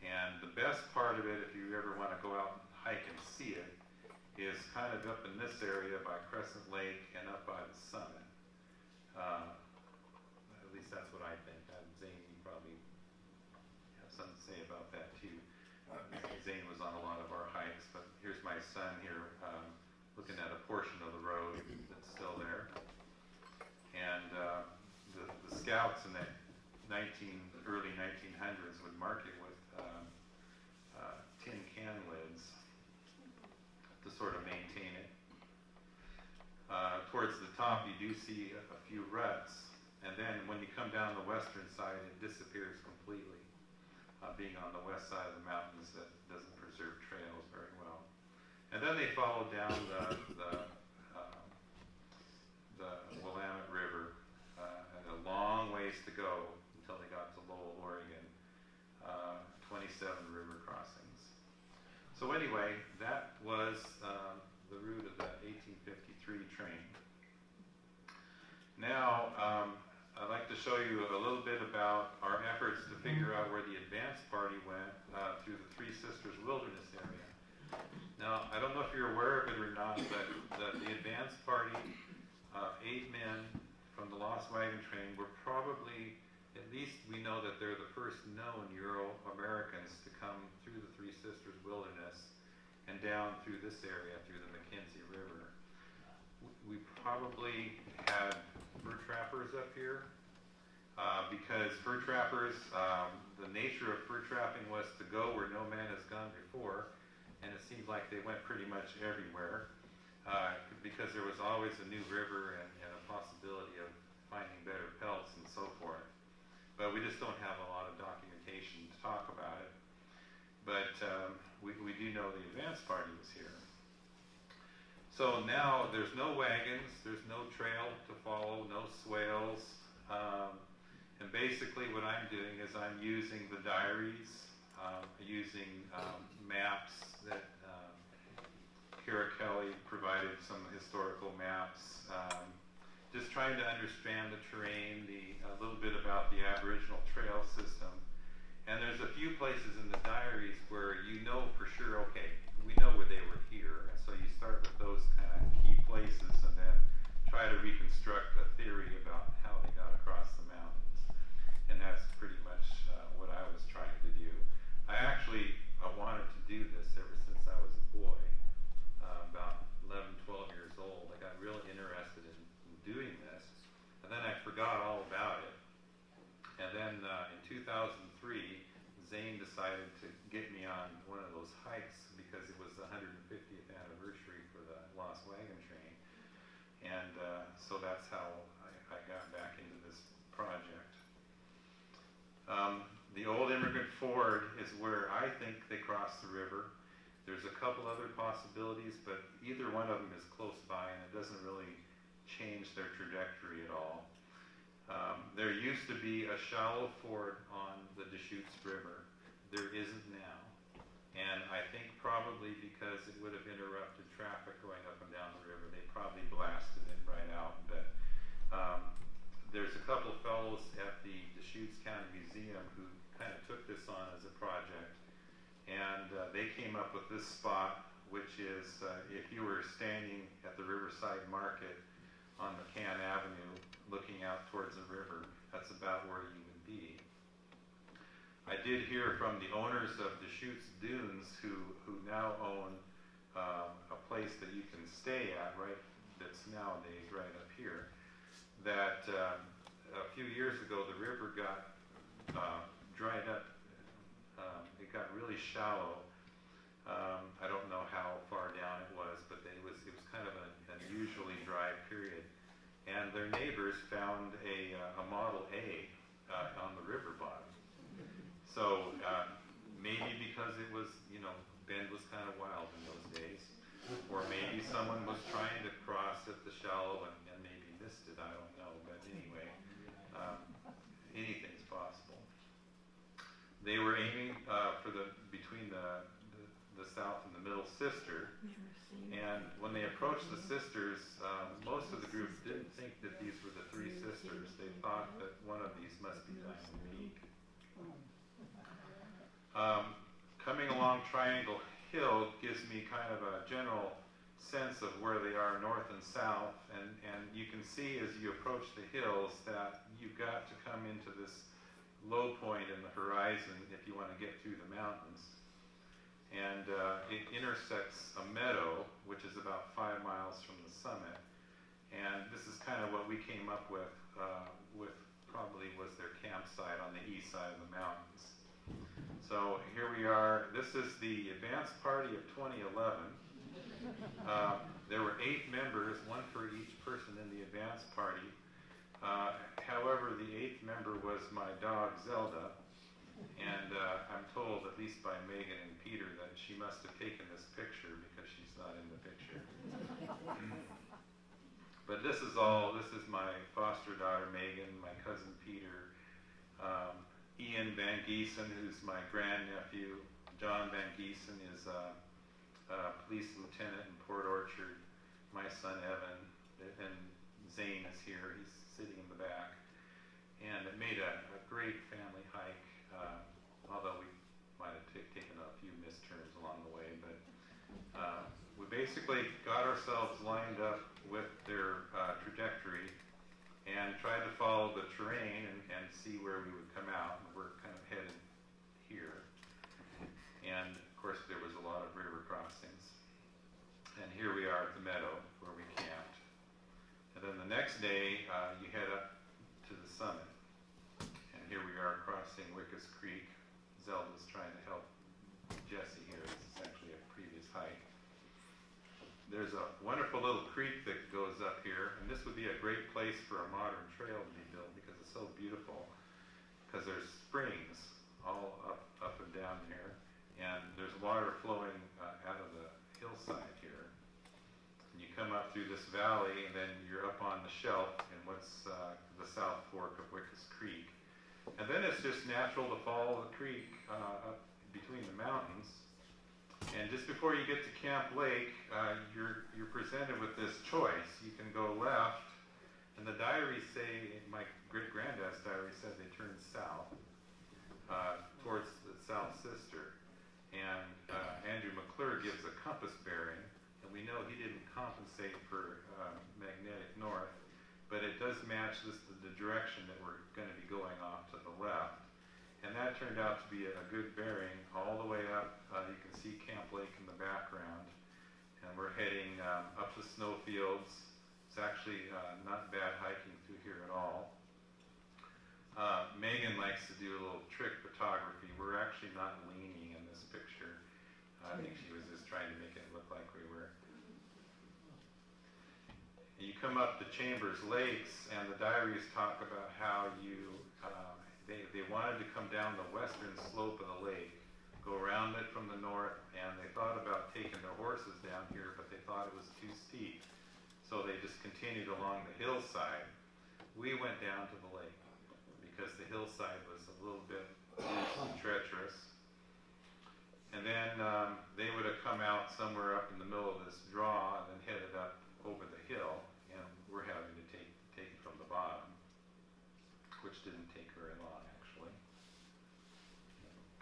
And the best part of it, if you ever want to go out and hike and see it, is kind of up in this area by Crescent Lake and up by the summit. At least that's what I think. Zane, you probably have something to say about that too. Zane was on a lot of our hikes, but here's my son here looking at a portion of the road that's still there. And the scouts in the early 1900s would mark it with tin can lids to sort of maintain it. Towards the top, you do see a few ruts, and then when you come down the western side, it disappears completely. Being on the west side of the mountains, that doesn't preserve trails very well. And then they followed down the Willamette River, and a long ways to go until they got to Lowell, Oregon, 27 river crossings. So anyway, that was the route of the 1853 train. Now, I'd like to show you a little bit about our efforts to figure out where the advance party went through the Three Sisters Wilderness area. Now, I don't know if you're aware of it or not, but the advance party, 8 men from the Lost Wagon Train, were probably, at least we know that they're the first known Euro-Americans to come through the Three Sisters Wilderness and down through this area, through the McKenzie River. We probably had fur trappers up here, because fur trappers, the nature of fur trapping was to go where no man has gone before, and it seems like they went pretty much everywhere, because there was always a new river and a possibility of finding better pelts and so forth. But we just don't have a lot of documentation to talk about it. But we do know the advance party was here. So now there's no wagons, there's no trail to follow, no swales. And basically what I'm doing is I'm using the diaries, using maps that Kara Kelly provided some historical maps, just trying to understand the terrain, a little bit about the Aboriginal trail system. And there's a few places in the diaries where you know for sure, okay, we know where they were here, and so you start with those kind of key places and then try to reconstruct a theory about how they got across the mountains. And that's pretty much what I was trying to do. I actually wanted to do this ever since I was a boy, about 11, 12 years old. I got really interested in doing this, and then I forgot all about it. And then in 2003, Zane decided to get me on one of those hikes because it was the 150th anniversary for the Lost Wagon Train. And so that's how I got back into this project. The old Immigrant Ford is where I think they crossed the river. There's a couple other possibilities, but either one of them is close by and it doesn't really change their trajectory at all. There used to be a shallow ford on the Deschutes River. There isn't now. And I think probably because it would have interrupted traffic going up and down the river, they probably blasted it right out. But there's a couple of fellows at the Deschutes County Museum who kind of took this on as a project. And they came up with this spot, which is if you were standing at the Riverside Market on McCann Avenue looking out towards the river, that's about where you would be. I did hear from the owners of Deschutes Dunes who now own a place that you can stay at, right, that's nowadays right up here, that a few years ago the river got dried up. It got really shallow. I don't know how far down it was, but it was kind of an unusually dry period. And their neighbors found a Model A on the river bottom. So maybe because it was, Bend was kind of wild in those days, or maybe someone was trying to cross at the shallow and maybe missed it. I don't know, but anyway, anything's possible. They were aiming for between the South and the Middle Sister, and when they approached the sisters, most of the group didn't think that these were the three sisters. They thought that one of these must be Diamond Peak. Coming along Triangle Hill gives me kind of a general sense of where they are north and south, and you can see as you approach the hills that you've got to come into this low point in the horizon if you want to get through the mountains. And it intersects a meadow, which is about 5 miles from the summit. And this is kind of what we came up with probably was their campsite on the east side of the mountains. So here we are. This is the advance party of 2011. There were 8 members, one for each person in the advance party. However, the 8th member was my dog, Zelda. And I'm told, at least by Megan and Peter, that she must have taken this picture because she's not in the picture. But this is my foster daughter, Megan, my cousin, Peter, Ian Van Giesen, who's my grandnephew. John Van Giesen is a police lieutenant in Port Orchard. My son, Evan, and Zane is here. He's sitting in the back. And it made a great family hike. Although we might have taken a few misturns along the way, but we basically got ourselves lined up with their trajectory and tried to follow the terrain and see where we would come out. And we're kind of headed here. And of course there was a lot of river crossings. And here we are at the meadow where we camped. And then the next day you head up to the summit. And here we are crossing Wickus Creek. Zelda's trying to help Jesse here. This is actually a previous hike. There's a wonderful little creek that goes up here, and this would be a great place for a modern trail to be built because it's so beautiful. Because there's springs all up and down there, and there's water flowing come up through this valley, and then you're up on the shelf in what's the South Fork of Wickus Creek. And then it's just natural to follow the creek up between the mountains. And just before you get to Camp Lake, you're presented with this choice. You can go left, and the diaries say, my great-granddad's diary said they turned south towards the South Sister. And Andrew McClure gives a compass bearing, and we know he didn't compensate for magnetic north, but it does match the direction that we're going to be going off to the left. And that turned out to be a good bearing all the way up. You can see Camp Lake in the background. And we're heading up the snowfields. It's actually not bad hiking through here at all. Megan likes to do a little trick photography. We're actually not leaning in this picture. I think she was just trying to make it look like we were. You come up to Chambers Lakes, and the diaries talk about how they wanted to come down the western slope of the lake, go around it from the north, and they thought about taking their horses down here, but they thought it was too steep. So they just continued along the hillside. We went down to the lake because the hillside was a little bit treacherous. And then they would have come out somewhere up in the middle of this draw and then headed up over the hill, and we're having to take it from the bottom, which didn't take very long, actually.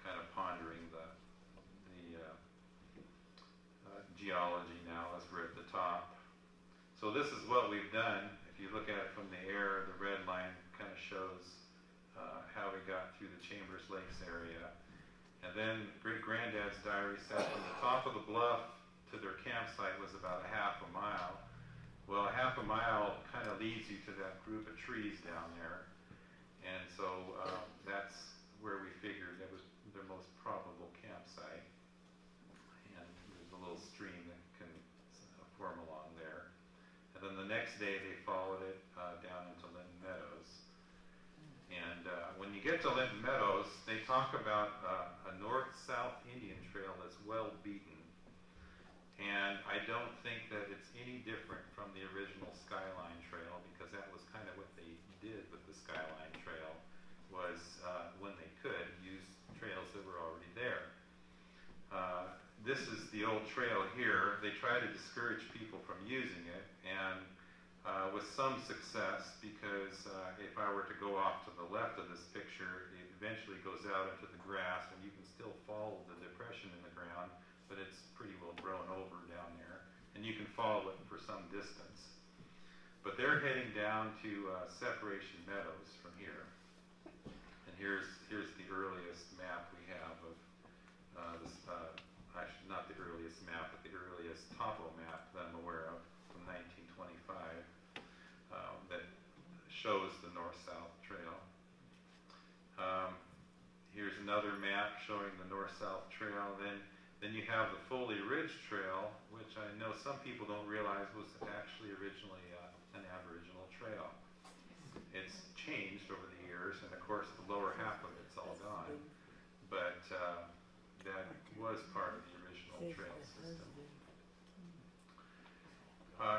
Kind of pondering the geology now as we're at the top. So this is what we've done. If you look at it from the air, the red line kind of shows how we got through the Chambers Lakes area. And then great-granddad's diary said from the top of the bluff to their campsite was about a half a mile. Well, a half a mile kind of leads you to that group of trees down there. And so that's where we figured that was their most probable campsite. And there's a little stream that can form along there. And then the next day they followed it down into Linton Meadows. And when you get to Linton Meadows, they talk about a north-south Indian trail that's well beaten. And I don't think that it's any different from the original Skyline Trail, because that was kind of what they did with the Skyline Trail, was when they could use trails that were already there. This is the old trail here. They try to discourage people from using it, and with some success, because if I were to go off to the left of this picture, it eventually goes out into the grass, and you can still follow the depression in the ground, but it's pretty well grown over down there, and you can follow it for some distance. But they're heading down to Separation Meadows from here. And here's the earliest map we have of this, actually not the earliest map, but the earliest topo map that I'm aware of from 1925 that shows the north-south trail. Here's another map showing the north-south trail. Then you have the Foley Ridge Trail, which I know some people don't realize was actually originally an Aboriginal trail. It's changed over the years, and of course the lower half of it's all gone. But that was part of the original trail system.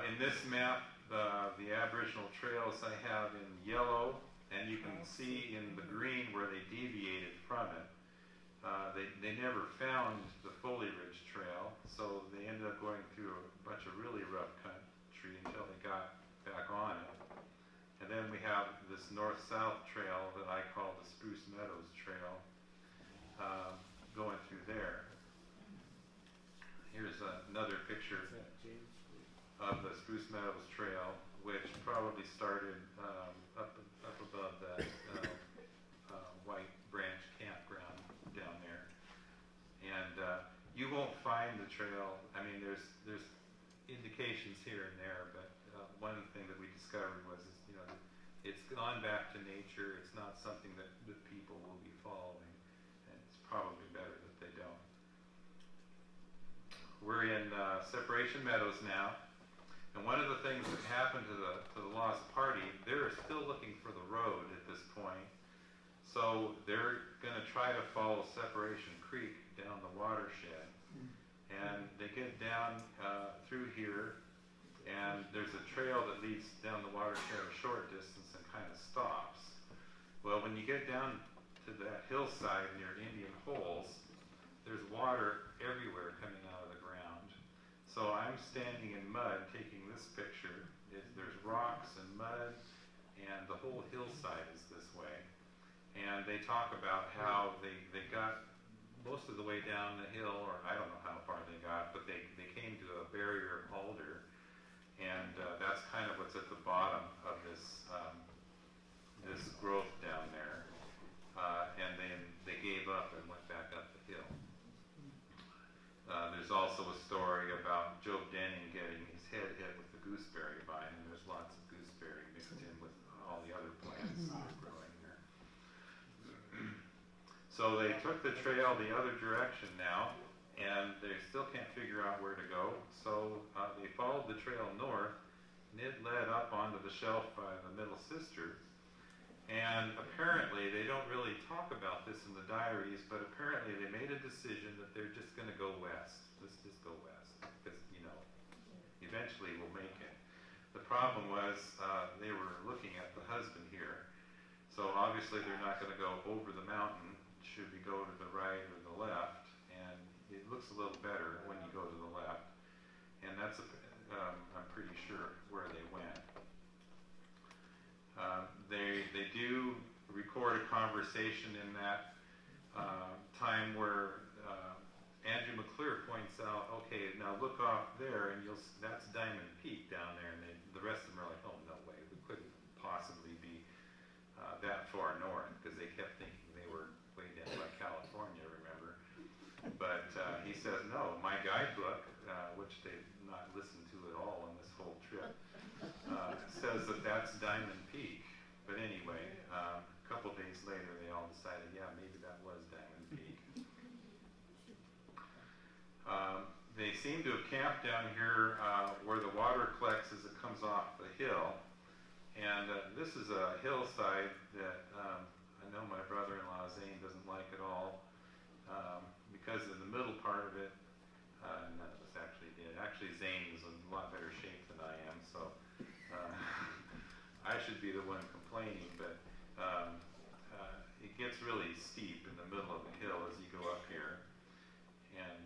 In this map, the Aboriginal trails I have in yellow, and you can see in the green where they deviated from it. They never found the Foley Ridge Trail, so they ended up going through a bunch of really rough country until they got back on it. And then we have this north-south trail that I call the Spruce Meadows Trail going through there. Here's another picture of the Spruce Meadows Trail, which probably started up above that White Branch campground down there. And you won't find the trail. I mean, there's indications here and there, but one thing that we discovered was, it's gone back to nature. It's not something that people will be following, and it's probably better that they don't. We're in Separation Meadows now, and one of the things that happened to the Lost Party, they're still looking for the road at this point. So they're going to try to follow Separation Creek down the watershed. And they get down through here, And there's a trail that leads down the water trail a short distance and kind of stops. Well, when you get down to that hillside near Indian Holes, there's water everywhere coming out of the ground. So I'm standing in mud taking this picture. There's rocks and mud, and the whole hillside is this way. And they talk about how they got most of the way down the hill, or I don't know how far they got, but they came to a barrier of alder, and that's kind of what's at the bottom of this this growth down there. And then they gave up and went back up the hill. There's also a story about Job Denning getting his head hit with the gooseberry vine, and there's lots of gooseberry mixed in with all the other plants that are growing there. So they took the trail the other direction now, and they still can't figure out where to go. So they followed the trail north, and it led up onto the shelf by the Middle Sister. And apparently, they don't really talk about this in the diaries, but apparently they made a decision that they're just going to go west. Let's just go west, because, you know, eventually we'll make it. The problem was they were looking at the husband here. So obviously they're not going to go over the mountain. Should we go to the right or the left? And it looks a little better when you go to the left. And that's, I'm pretty sure, where they went. They do record a conversation in that time where Andrew McClure points out, okay, now look off there, and that's Diamond Peak down there, and the rest of them are like, oh, no way, we couldn't possibly be that far north, because they kept thinking they were way down by California, remember? But he says, no, my guidebook, which they've not listened to at all on this whole trip, says that that's Diamond Peak. But anyway, a couple days later, they all decided, yeah, maybe that was Diamond Peak. They seem to have camped down here where the water collects as it comes off the hill. And this is a hillside that I know my brother-in-law Zane doesn't like at all, because in the middle part of it, none of us actually did. Actually, Zane is in a lot better shape than I am, so I should be the one complaining, but it gets really steep in the middle of the hill as you go up here, and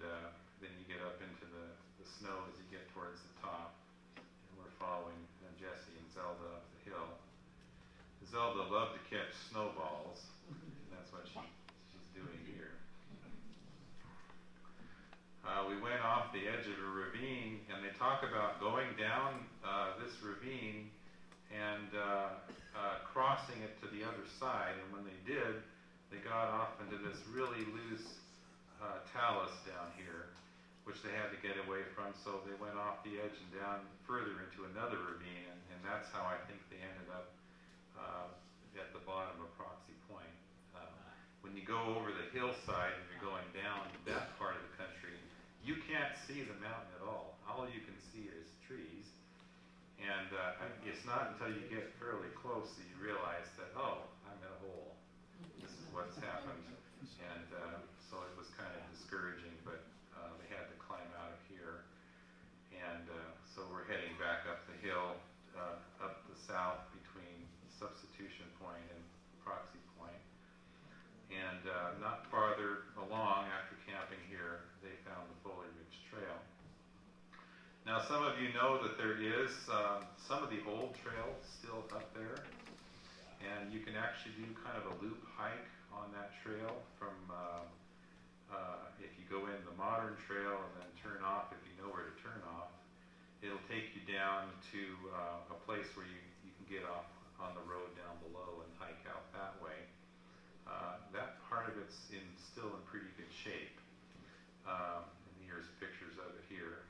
then you get up into the snow as you get towards the top, and we're following Jesse and Zelda up the hill. Zelda loved to catch snowballs, and that's what she's doing here. We went off the edge of a ravine, and they talk about going down this ravine and crossing it to the other side. And when they did, they got off into this really loose talus down here, which they had to get away from. So they went off the edge and down further into another ravine, and that's how I think they ended up at the bottom of Proxy Point. When you go over the hillside and you're going down that part of the country, you can't see the mountain at all. All you can see is trees. And it's not until you get fairly close that you realize that, oh, I'm in a hole. This is what's happened. And so it was kind of discouraging, but they had to climb out of here. And so we're heading back up the hill, up the south between Substitution Point and Proxy Point. And not farther along after camping here, they found the Foley Ridge Trail. Now, some of you know that there is some of the old trails still up there, and you can actually do kind of a loop hike on that trail from, if you go in the modern trail and then turn off, if you know where to turn off, it'll take you down to a place where you can get off on the road down below and hike out that way. That part of it's still in pretty good shape. And here's pictures of it here.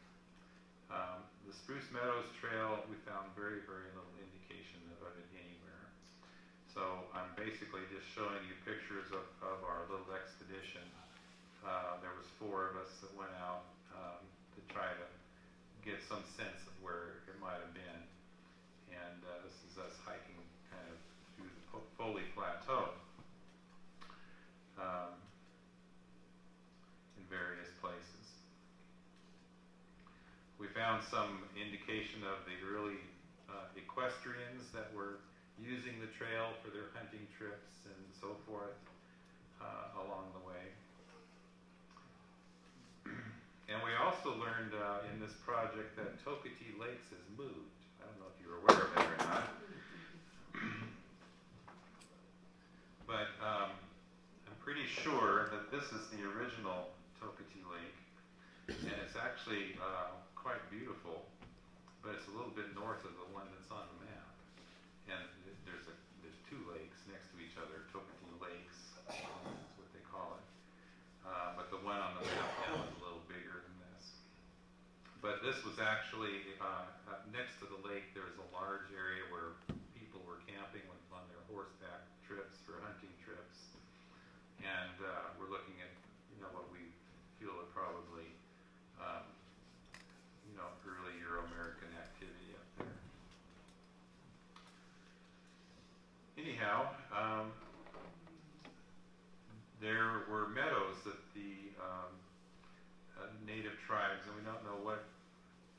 The Spruce Meadows Trail, we found very, very little indication of it anywhere. So I'm basically just showing you pictures of our little expedition. There was 4 of us that went out to try to get some sense of where it might have been. And this is us hiking kind of through the Foley Plateau in various places. We found found some indication of the early equestrians that were using the trail for their hunting trips and so forth along the way. And we also learned in this project that Toketee Lakes has moved. I don't know if you were aware of that or not. But I'm pretty sure that this is the original Toketee Lake. And it's actually quite beautiful, but it's a little bit north of the one that's on the map. And there's two lakes next to each other, Toketee Lakes, that's what they call it. But the one on the map now is a little bigger than this. But this was actually, next to the lake, there was a large area where people were camping on their horseback trips for hunting trips. And we're looking at, what we feel are probably, early Euro-American activity up there. Anyhow, there were meadows that the native tribes, and we don't know what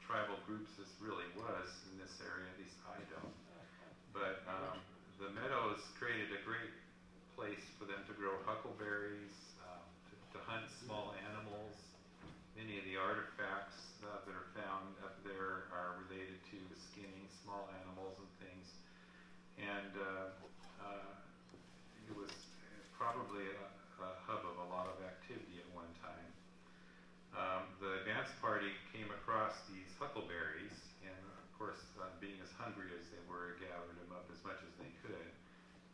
tribal groups this really was in this area, at least I don't, but the meadows created a great place for them to grow huckleberries, to hunt small animals. Many of the artifacts that are found up there are related to skinning small animals and things. And it was probably a hub of a lot of activity at one time. The advance party came across these huckleberries, and of course, being as hungry as they were, gathered them up as much as they could.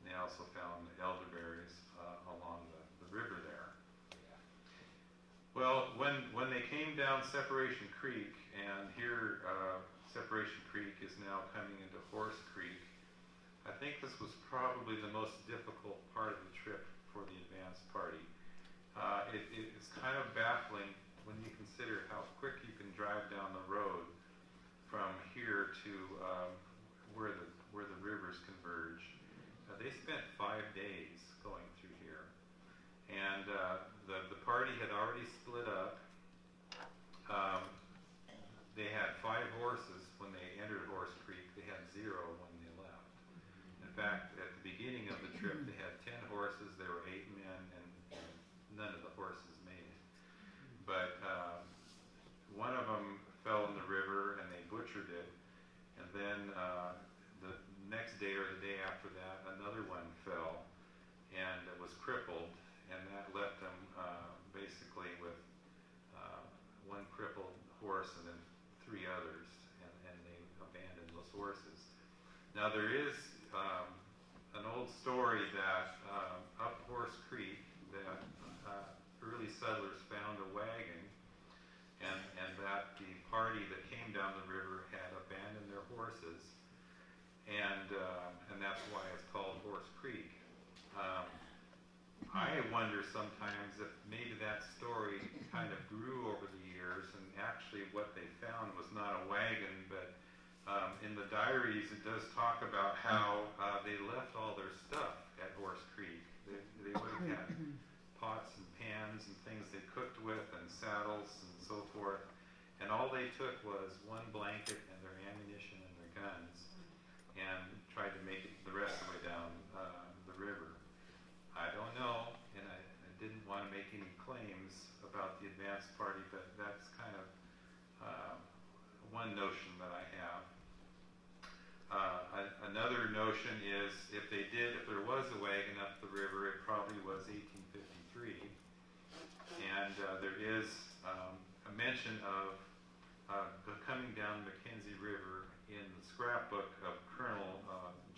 And they also found elderberries along the river there. Well, when they came down Separation Creek, and here Separation Creek is now coming into Horse Creek, I think this was probably the most difficult part of the trip for the advance party. It's kind of baffling when you consider how quick you can drive down the road from here to where the rivers converge. They spent 5 days going through here, and the party had already split up. They had 5 horses when they entered Horse Creek. They had 0 when they left. In fact, at the beginning of the trip, they had 10 horses. There were 8 men, and none of the horses made it. But one of them fell in the river, and they butchered it. And then the next day or the day after that, another one fell and was crippled, and that left them basically with one crippled horse and then 3 others, and they abandoned those horses. Now there is an old story that up Horse Creek that early settlers found a wagon, and that the party that came down the river had abandoned their horses, and that's why it's called Horse Creek. I wonder sometimes if maybe that story kind of grew over the years, and actually what they found was not a wagon, but in the diaries it does talk about how they left all their stuff at Horse Creek. They would have had pots and pans and things they cooked with, and saddles and so forth, and all they took was one blanket and their ammunition and their guns, and tried to make it the rest of the way down the river. I don't know, and I didn't want to make any claims about the advance party, but that's kind of one notion that I have. Another notion is if there was a wagon up the river, it probably was 1853, and there is a mention of coming down the Mackenzie River in the scrapbook of Colonel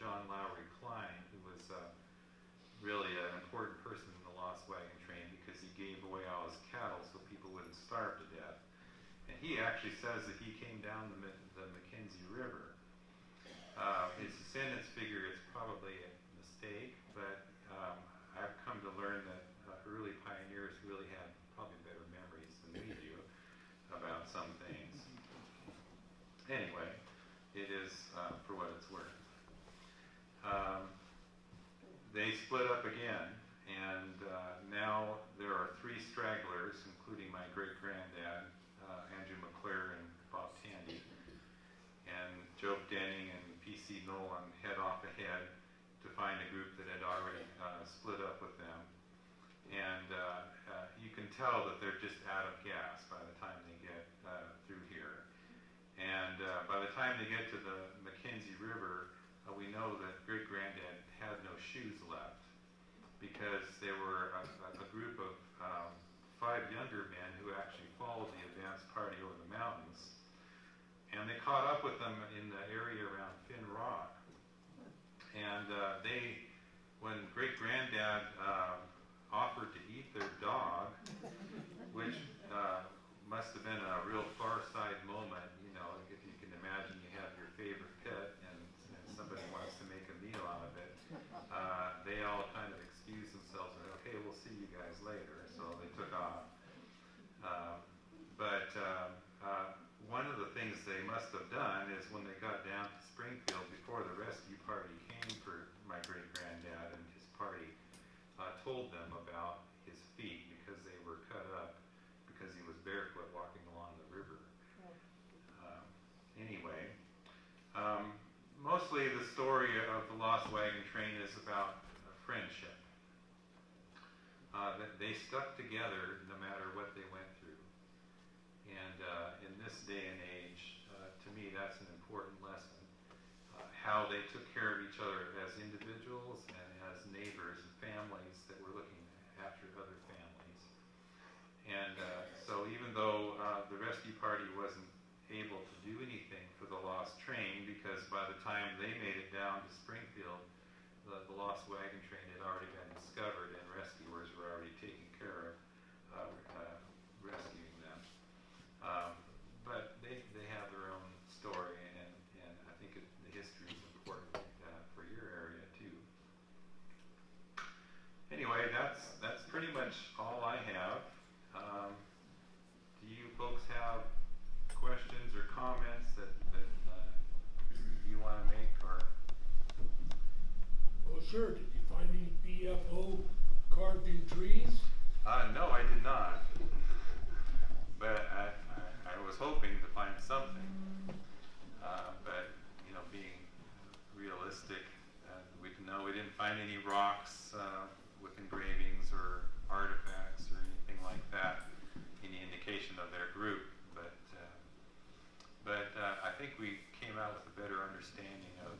John Lowry Klein, who was really an important person in the Lost Wagon train because he gave away all his cattle so people wouldn't starve to death. And he actually says that he came down the Mackenzie River. His descendants figure it's probably a mistake, but I've come to learn that early pioneers really had probably better memories than we do about some things. Anyway, it is for what it's worth. They split up again, and now there are 3 stragglers, including my great-granddad, Andrew McClure and Bob Tandy. Joe Denning and P.C. Nolan head off ahead to find a group that had already split up with them. And you can tell that they're just out of gas by the time they get through here. And by the time they get to the Mackenzie River, we know that Great Granddad had no shoes left, because there were a group of 5 younger men who actually followed the advance party over the mountains. And they caught up with them in the area around Finn Rock. And when Great Granddad offered to eat their dog, which must have been a real far side moment, you know, if you can imagine you have your favorite pet and somebody wants to make a meal out of it. They all kind of excused themselves and, okay, we'll see you guys later. So they took off. One of the things they must have done is when they got down to Springfield, before the rescue party came for my great granddad and his party, told them about his feet because they were cut up because he was barefoot walking along the river. Anyway, mostly the story of the Lost Wagon Train is about friendship. That they stuck together no matter what they went through. And in this day and age, to me, that's an important lesson. How they took care of each other as individuals and as neighbors and families that were looking after other families. And so even though the rescue party wasn't able to do anything for the lost train, because by the time they made it down to Springfield, the lost wagon train had already been discovered and rescuers were already taking care of rescuing them. But they have their own story, and I think the history is important for your area too. Anyway, that's pretty much all I have. Do you folks have questions or comments that you want to make? Or Well, sure. Did you find any BFO carved in trees? No, I did not. But I was hoping to find something. But, you know, being realistic, we didn't find any rocks with engravings or artifacts or anything like that, any indication of their group. But I think we came out with a better understanding of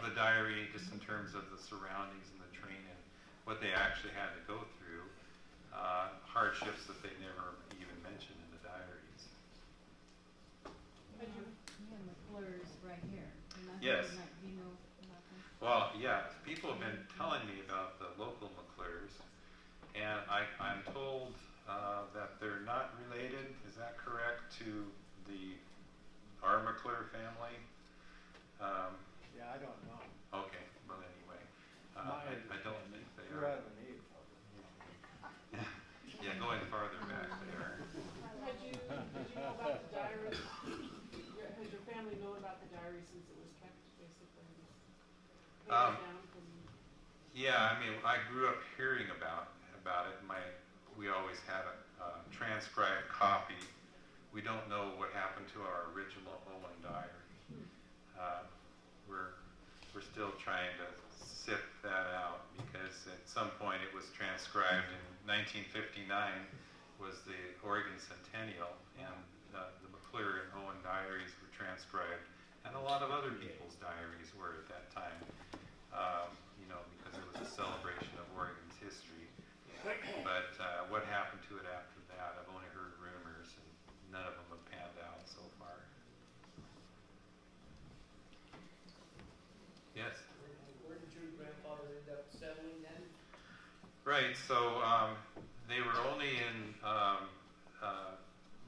the diary, just in terms of the surroundings and the train and what they actually had to go through, hardships that they never even mentioned in the diaries. But you have McClure's right here. Yes. Do you know about them? Well, yeah, people have been telling me about the local McClures, and I'm told that they're not related. Is that correct, to our McClure family? Yeah, I don't know. Okay, well anyway, I don't think they You're are. out of the need. Yeah, going farther back they are. Did you know about the diary? Has your family known about the diary since it was kept, basically? Handed down from... Yeah, I mean, I grew up hearing about it. We always had a transcribed copy. We don't know what happened to our original Owen diary. We're still trying to sift that out, because at some point it was transcribed in 1959 was the Oregon Centennial, and the McClure and Owen diaries were transcribed, and a lot of other people's diaries were at that time, you know, because it was a celebration of Oregon's history. But what happened to it after that, I've only heard rumors, and none of them have panned out so far. Yes? Where did your grandfather end up settling then? Right, so they were only in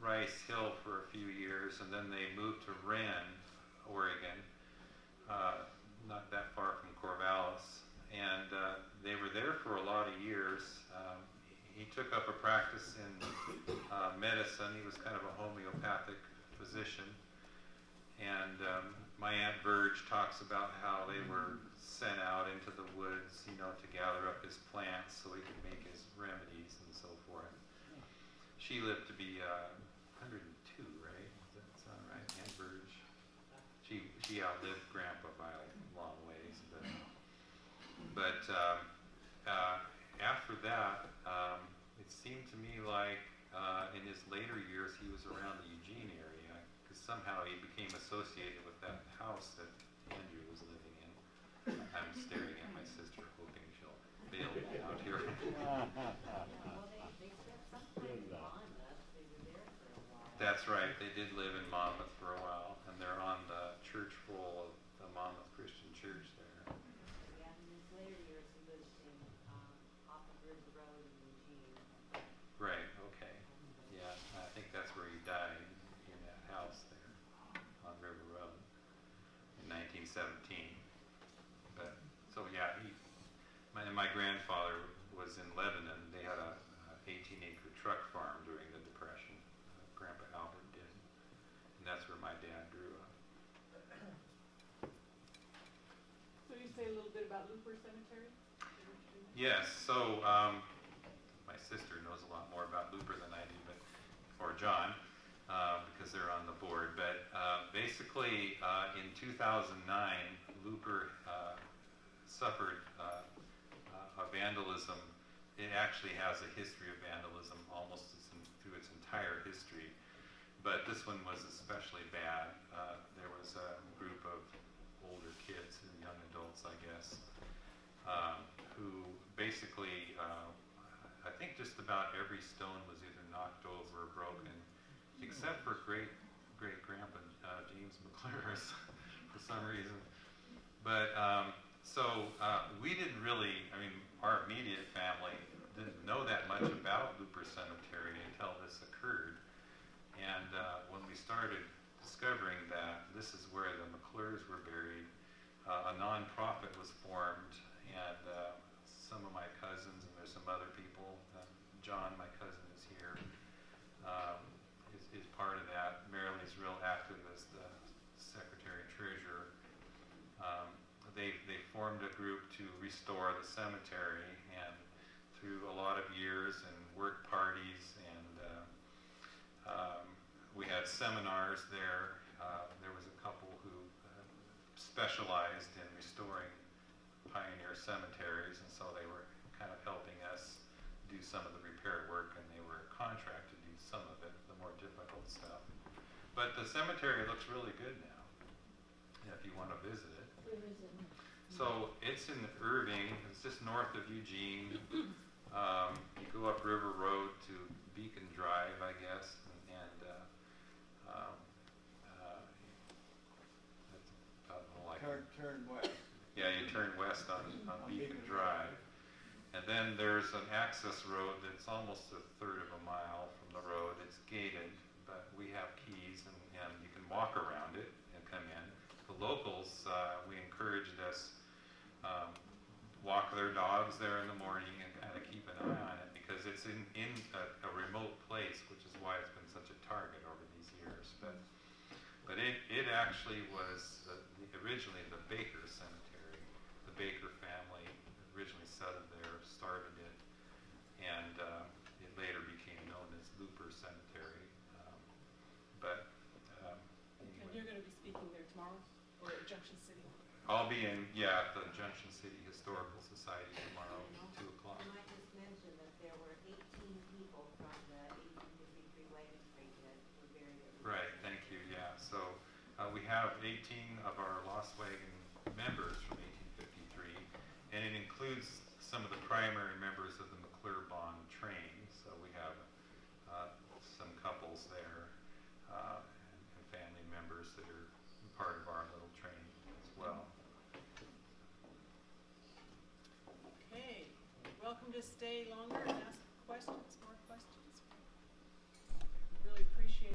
Rice Hill for a few years, and then they moved to Wren, Oregon, not that far from Corvallis, and they were there for a lot of years. He took up a practice in medicine. He was kind of a homeopathic physician, and my Aunt Verge talks about how they were sent out into the woods, you know, to gather up his plants so he could make his remedies and so forth. She lived to be 102, right? Does that sound right? she outlived Grandpa by a long ways, but after that, it seemed to me like in his later years he was around the Eugene area because somehow he became associated with that house that Andrew was living in. I'm staring at my sister, hoping she'll bail me out here. Well, they spent some time in Monmouth, they were there for a while. That's right. They did live in Monmouth for a while, and they're on the church roll of the Monmouth Christian Church there. Yeah, in his later years, he lived in, off of River Road in Eugene. Right. Okay. Yeah, I think that's where he died, in that house there on River Road in 1917. But so yeah, my grandfather was in Lebanon. They had a 18-acre truck farm during the Depression. Grandpa Albert did, and that's where my dad grew up. So you say a little bit about Looper Cemetery? Yes. So my sister knows a lot more about Looper than I do, or John, because they're on the board. But basically, in 2009, Looper suffered a vandalism. It actually has a history of vandalism almost through its entire history, but this one was especially bad. There was a group of older kids and young adults, I guess, who basically, I think just about every stone was either knocked over or broken, except for great-grandpa James McClure's for some reason. But we didn't really, I mean, our immediate family didn't know that much about Looper Cemetery until this occurred. And when we started discovering that this is where the McClures were buried, a nonprofit was formed, and some of my cousins, and there's some other people, John, my cousin, is here, is part of that. Marilee's real active as the secretary-treasurer. They formed a group to restore the cemetery, and through a lot of years and work parties, and we had seminars there. There was a couple who specialized in restoring pioneer cemeteries, and so they were kind of helping us do some of the repair work, and they were contracted to do some of it, the more difficult stuff. But the cemetery looks really good now, if you want to visit it. Where is it? So it's in Irving. It's just north of Eugene. You go up River Road to Beacon Drive, I guess, and that's about all I can. Turn west. Yeah, you turn west on Beacon Drive, and then there's an access road that's almost a third of a mile from the road. It's gated, but we have keys, and you can walk around it and come in. The locals, we encouraged us walk their dogs there in the morning and kind of keep an eye on it, because it's in a remote place, which is why it's been such a target over these years. But it actually was originally the Baker Cemetery. The Baker family originally settled there, started it, and it later became known as Looper Cemetery. And you're going to be speaking there tomorrow, or at Junction City? I'll be at the Junction City Historical Society tomorrow, 2 o'clock. I might just mention that there were 18 people from the 1853 Wagon Train that were buried at Looper. Right, thank you, yeah. So we have 18 of our Lost Wagon members from 1853, and it includes some of the primary members of the McClure Bond train. So we have some couples there and family members that are part of our little train as well. Okay, welcome to stay longer and ask questions.